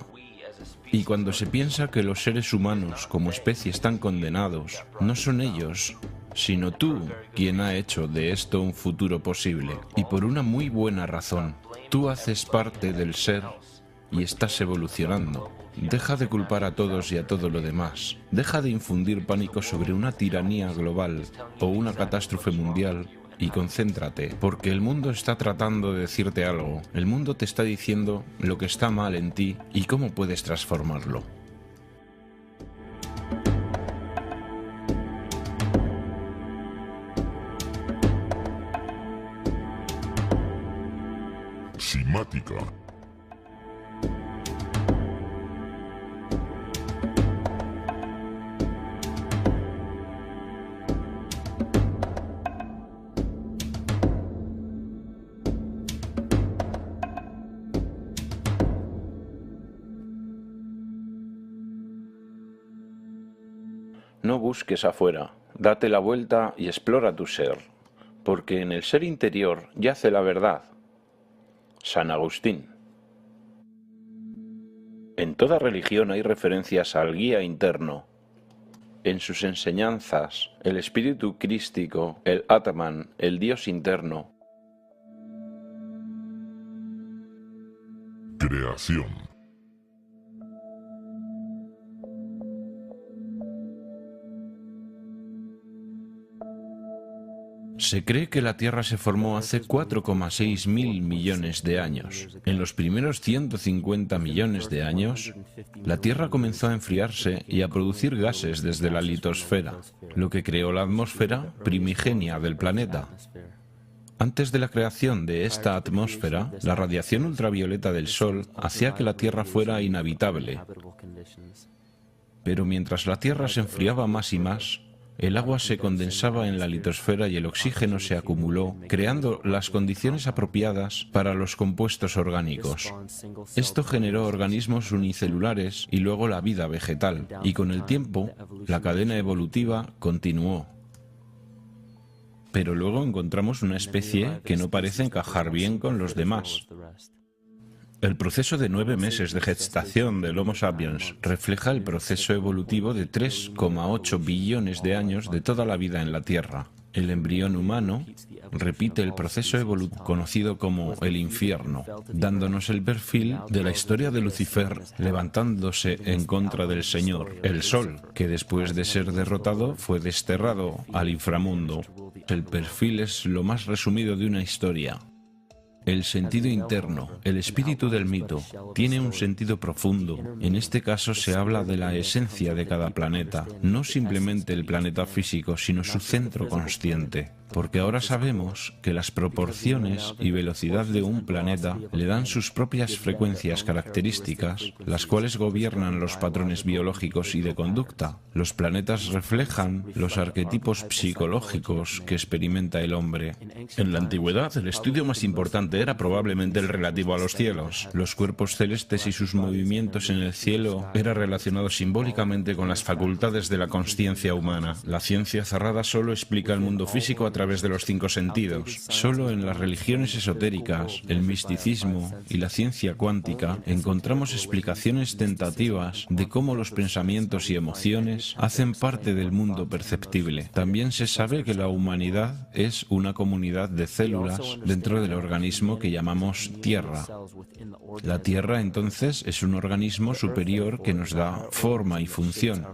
y cuando se piensa que los seres humanos como especie están condenados, no son ellos, sino tú quien ha hecho de esto un futuro posible, y por una muy buena razón. Tú haces parte del ser y estás evolucionando. Deja de culpar a todos y a todo lo demás. Deja de infundir pánico sobre una tiranía global o una catástrofe mundial y concéntrate, porque el mundo está tratando de decirte algo. El mundo te está diciendo lo que está mal en ti y cómo puedes transformarlo. Simática. No busques afuera, date la vuelta y explora tu ser, porque en el ser interior yace la verdad. San Agustín. En toda religión hay referencias al guía interno. En sus enseñanzas, el espíritu crístico, el Atman, el Dios interno. Creación. Se cree que la Tierra se formó hace 4,6 mil millones de años. En los primeros 150 millones de años, la Tierra comenzó a enfriarse y a producir gases desde la litosfera, lo que creó la atmósfera primigenia del planeta. Antes de la creación de esta atmósfera, la radiación ultravioleta del Sol hacía que la Tierra fuera inhabitable. Pero mientras la Tierra se enfriaba más y más, el agua se condensaba en la litosfera y el oxígeno se acumuló, creando las condiciones apropiadas para los compuestos orgánicos. Esto generó organismos unicelulares y luego la vida vegetal, y con el tiempo, la cadena evolutiva continuó. Pero luego encontramos una especie que no parece encajar bien con los demás. El proceso de 9 meses de gestación del Homo sapiens refleja el proceso evolutivo de 3,8 billones de años de toda la vida en la Tierra. El embrión humano repite el proceso evolutivo conocido como el infierno, dándonos el perfil de la historia de Lucifer levantándose en contra del Señor, el Sol, que después de ser derrotado fue desterrado al inframundo. El perfil es lo más resumido de una historia. El sentido interno, el espíritu del mito, tiene un sentido profundo. En este caso se habla de la esencia de cada planeta, no simplemente el planeta físico, sino su centro consciente. Porque ahora sabemos que las proporciones y velocidad de un planeta le dan sus propias frecuencias características, las cuales gobiernan los patrones biológicos y de conducta. Los planetas reflejan los arquetipos psicológicos que experimenta el hombre. En la antigüedad, el estudio más importante era probablemente el relativo a los cielos. Los cuerpos celestes y sus movimientos en el cielo eran relacionados simbólicamente con las facultades de la consciencia humana. La ciencia cerrada solo explica el mundo físico a través de los 5 sentidos. Solo en las religiones esotéricas, el misticismo y la ciencia cuántica encontramos explicaciones tentativas de cómo los pensamientos y emociones hacen parte del mundo perceptible. También se sabe que la humanidad es una comunidad de células dentro del organismo que llamamos Tierra. La Tierra, entonces, es un organismo superior que nos da forma y función.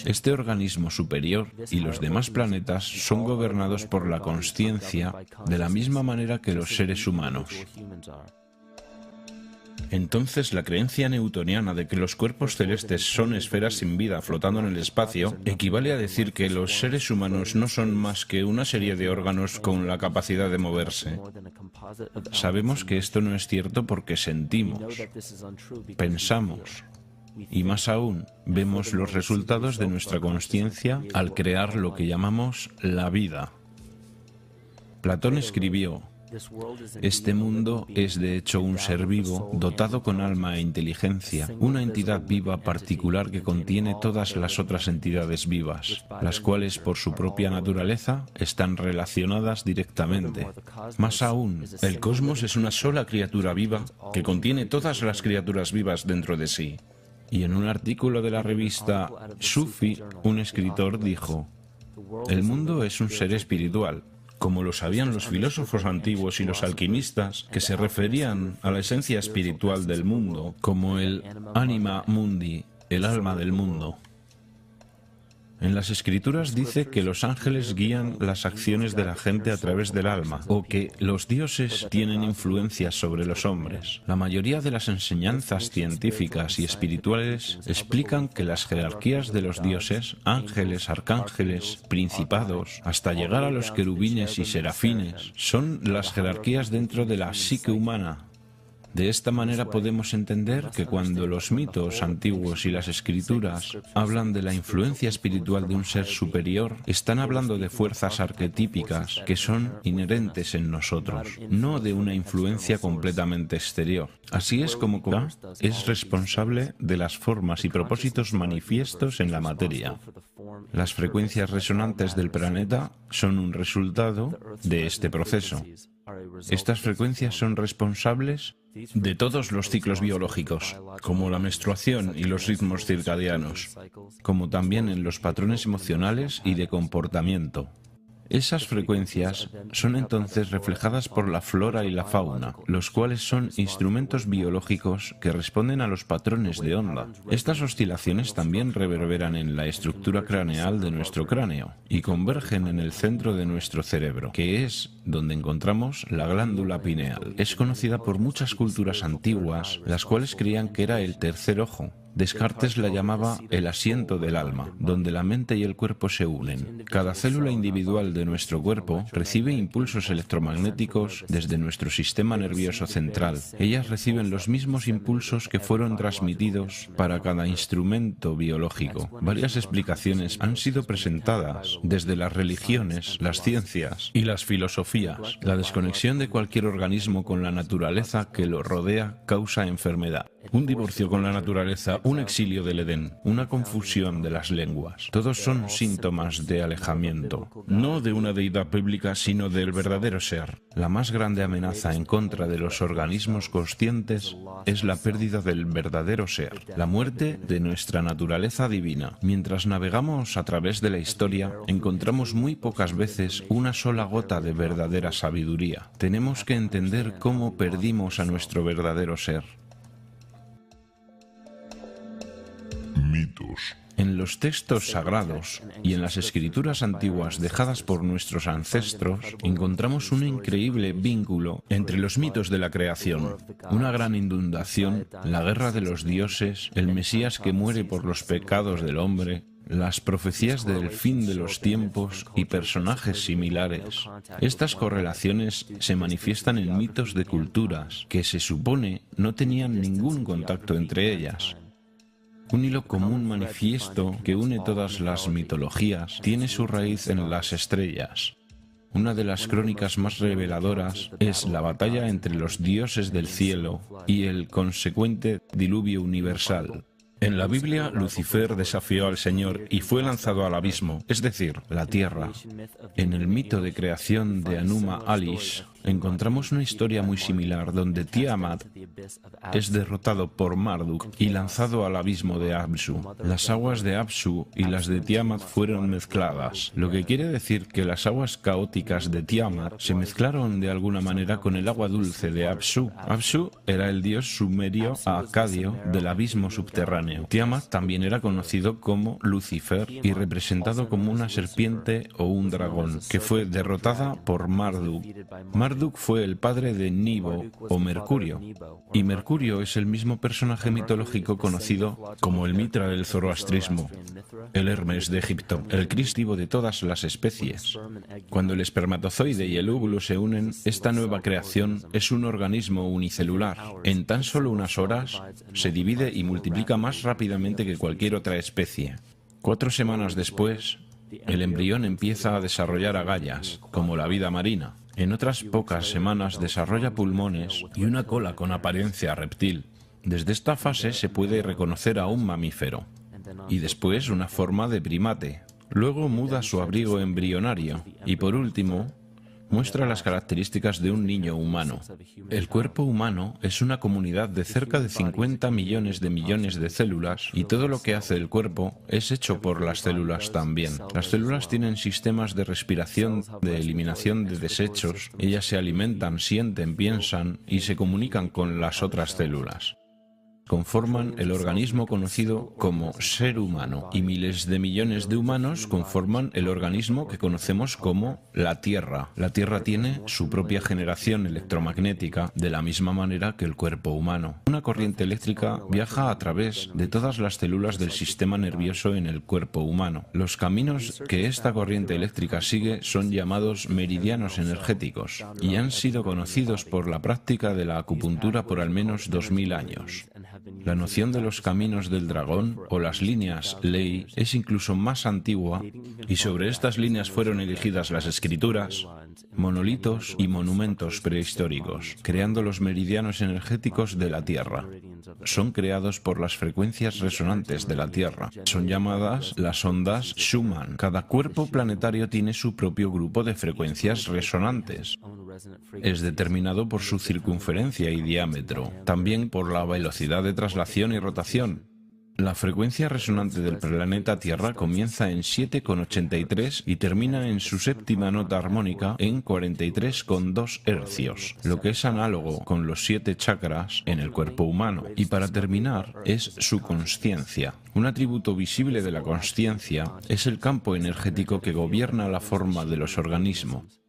Este organismo superior y los demás planetas son gobernados por la consciencia de la misma manera que los seres humanos. Entonces, la creencia newtoniana de que los cuerpos celestes son esferas sin vida flotando en el espacio equivale a decir que los seres humanos no son más que una serie de órganos con la capacidad de moverse. Sabemos que esto no es cierto porque sentimos, pensamos, y más aún, vemos los resultados de nuestra consciencia al crear lo que llamamos la vida. Platón escribió: "Este mundo es de hecho un ser vivo dotado con alma e inteligencia, una entidad viva particular que contiene todas las otras entidades vivas, las cuales por su propia naturaleza están relacionadas directamente. Más aún, el cosmos es una sola criatura viva que contiene todas las criaturas vivas dentro de sí". Y en un artículo de la revista Sufi, un escritor dijo: "El mundo es un ser espiritual, como lo sabían los filósofos antiguos y los alquimistas, que se referían a la esencia espiritual del mundo como el anima mundi, el alma del mundo". En las Escrituras dice que los ángeles guían las acciones de la gente a través del alma, o que los dioses tienen influencia sobre los hombres. La mayoría de las enseñanzas científicas y espirituales explican que las jerarquías de los dioses, ángeles, arcángeles, principados, hasta llegar a los querubines y serafines, son las jerarquías dentro de la psique humana, De esta manera podemos entender que cuando los mitos antiguos y las escrituras hablan de la influencia espiritual de un ser superior, están hablando de fuerzas arquetípicas que son inherentes en nosotros, no de una influencia completamente exterior. Así es como Ka es responsable de las formas y propósitos manifiestos en la materia. Las frecuencias resonantes del planeta son un resultado de este proceso. Estas frecuencias son responsables de todos los ciclos biológicos, como la menstruación y los ritmos circadianos, como también en los patrones emocionales y de comportamiento. Esas frecuencias son entonces reflejadas por la flora y la fauna, los cuales son instrumentos biológicos que responden a los patrones de onda. Estas oscilaciones también reverberan en la estructura craneal de nuestro cráneo y convergen en el centro de nuestro cerebro, que es donde encontramos la glándula pineal. Es conocida por muchas culturas antiguas, las cuales creían que era el tercer ojo. Descartes la llamaba el asiento del alma, donde la mente y el cuerpo se unen. Cada célula individual de nuestro cuerpo recibe impulsos electromagnéticos desde nuestro sistema nervioso central. Ellas reciben los mismos impulsos que fueron transmitidos para cada instrumento biológico. Varias explicaciones han sido presentadas desde las religiones, las ciencias y las filosofías. La desconexión de cualquier organismo con la naturaleza que lo rodea causa enfermedad. Un divorcio con la naturaleza, un exilio del Edén, una confusión de las lenguas. Todos son síntomas de alejamiento, no de una deidad bíblica, sino del verdadero ser. La más grande amenaza en contra de los organismos conscientes es la pérdida del verdadero ser, la muerte de nuestra naturaleza divina. Mientras navegamos a través de la historia, encontramos muy pocas veces una sola gota de verdadera sabiduría. Tenemos que entender cómo perdimos a nuestro verdadero ser. Mitos. En los textos sagrados y en las escrituras antiguas dejadas por nuestros ancestros, encontramos un increíble vínculo entre los mitos de la creación, una gran inundación, la guerra de los dioses, el Mesías que muere por los pecados del hombre, las profecías del fin de los tiempos y personajes similares. Estas correlaciones se manifiestan en mitos de culturas que se supone no tenían ningún contacto entre ellas. Un hilo común manifiesto que une todas las mitologías tiene su raíz en las estrellas. Una de las crónicas más reveladoras es la batalla entre los dioses del cielo y el consecuente diluvio universal. En la Biblia, Lucifer desafió al Señor y fue lanzado al abismo, es decir, la tierra. En el mito de creación de Anuma Alish, encontramos una historia muy similar donde Tiamat es derrotado por Marduk y lanzado al abismo de Apsu. Las aguas de Apsu y las de Tiamat fueron mezcladas, lo que quiere decir que las aguas caóticas de Tiamat se mezclaron de alguna manera con el agua dulce de Apsu. Apsu era el dios sumerio acadio del abismo subterráneo. Tiamat también era conocido como Lucifer y representado como una serpiente o un dragón, que fue derrotada por Marduk. Marduk fue el padre de Nibo o Mercurio, y Mercurio es el mismo personaje mitológico conocido como el Mitra del zoroastrismo, el Hermes de Egipto, el Cristivo de todas las especies. Cuando el espermatozoide y el óvulo se unen, esta nueva creación es un organismo unicelular. En tan solo unas horas se divide y multiplica más rápidamente que cualquier otra especie. 4 semanas después, el embrión empieza a desarrollar agallas, como la vida marina. En otras pocas semanas desarrolla pulmones y una cola con apariencia reptil. Desde esta fase se puede reconocer a un mamífero, y después una forma de primate. Luego muda su abrigo embrionario, y por último, muestra las características de un niño humano. El cuerpo humano es una comunidad de cerca de 50 millones de células y todo lo que hace el cuerpo es hecho por las células también. Las células tienen sistemas de respiración, de eliminación de desechos, ellas se alimentan, sienten, piensan y se comunican con las otras células. conforman el organismo conocido como ser humano y miles de millones de humanos conforman el organismo que conocemos como la Tierra. La Tierra tiene su propia generación electromagnética de la misma manera que el cuerpo humano. Una corriente eléctrica viaja a través de todas las células del sistema nervioso en el cuerpo humano. Los caminos que esta corriente eléctrica sigue son llamados meridianos energéticos y han sido conocidos por la práctica de la acupuntura por al menos 2000 años. La noción de los caminos del dragón o las líneas ley es incluso más antigua y sobre estas líneas fueron erigidas las escrituras, monolitos y monumentos prehistóricos, creando los meridianos energéticos de la Tierra. Son creados por las frecuencias resonantes de la Tierra. Son llamadas las ondas Schumann. Cada cuerpo planetario tiene su propio grupo de frecuencias resonantes. Es determinado por su circunferencia y diámetro, también por la velocidad de traslación y rotación. La frecuencia resonante del planeta Tierra comienza en 7,83 y termina en su séptima nota armónica en 43,2 hercios, lo que es análogo con los 7 chakras en el cuerpo humano. Y para terminar, es su consciencia. Un atributo visible de la consciencia es el campo energético que gobierna la forma de los organismos.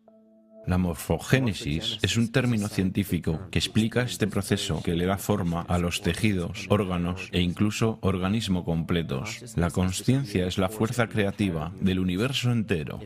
La morfogénesis es un término científico que explica este proceso que le da forma a los tejidos, órganos e incluso organismos completos. La consciencia es la fuerza creativa del universo entero.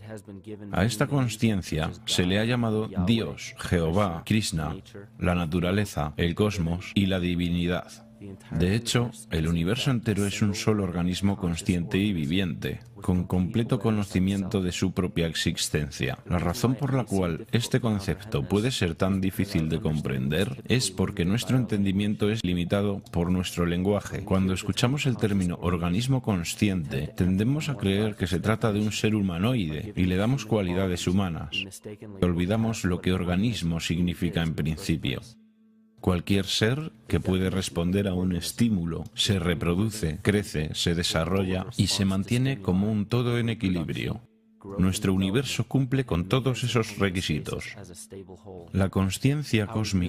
A esta consciencia se le ha llamado Dios, Jehová, Krishna, la naturaleza, el cosmos y la divinidad. De hecho, el universo entero es un solo organismo consciente y viviente, con completo conocimiento de su propia existencia. La razón por la cual este concepto puede ser tan difícil de comprender es porque nuestro entendimiento es limitado por nuestro lenguaje. Cuando escuchamos el término organismo consciente, tendemos a creer que se trata de un ser humanoide y le damos cualidades humanas. Olvidamos lo que organismo significa en principio. Cualquier ser que puede responder a un estímulo, se reproduce, crece, se desarrolla y se mantiene como un todo en equilibrio. Nuestro universo cumple con todos esos requisitos. La consciencia cósmica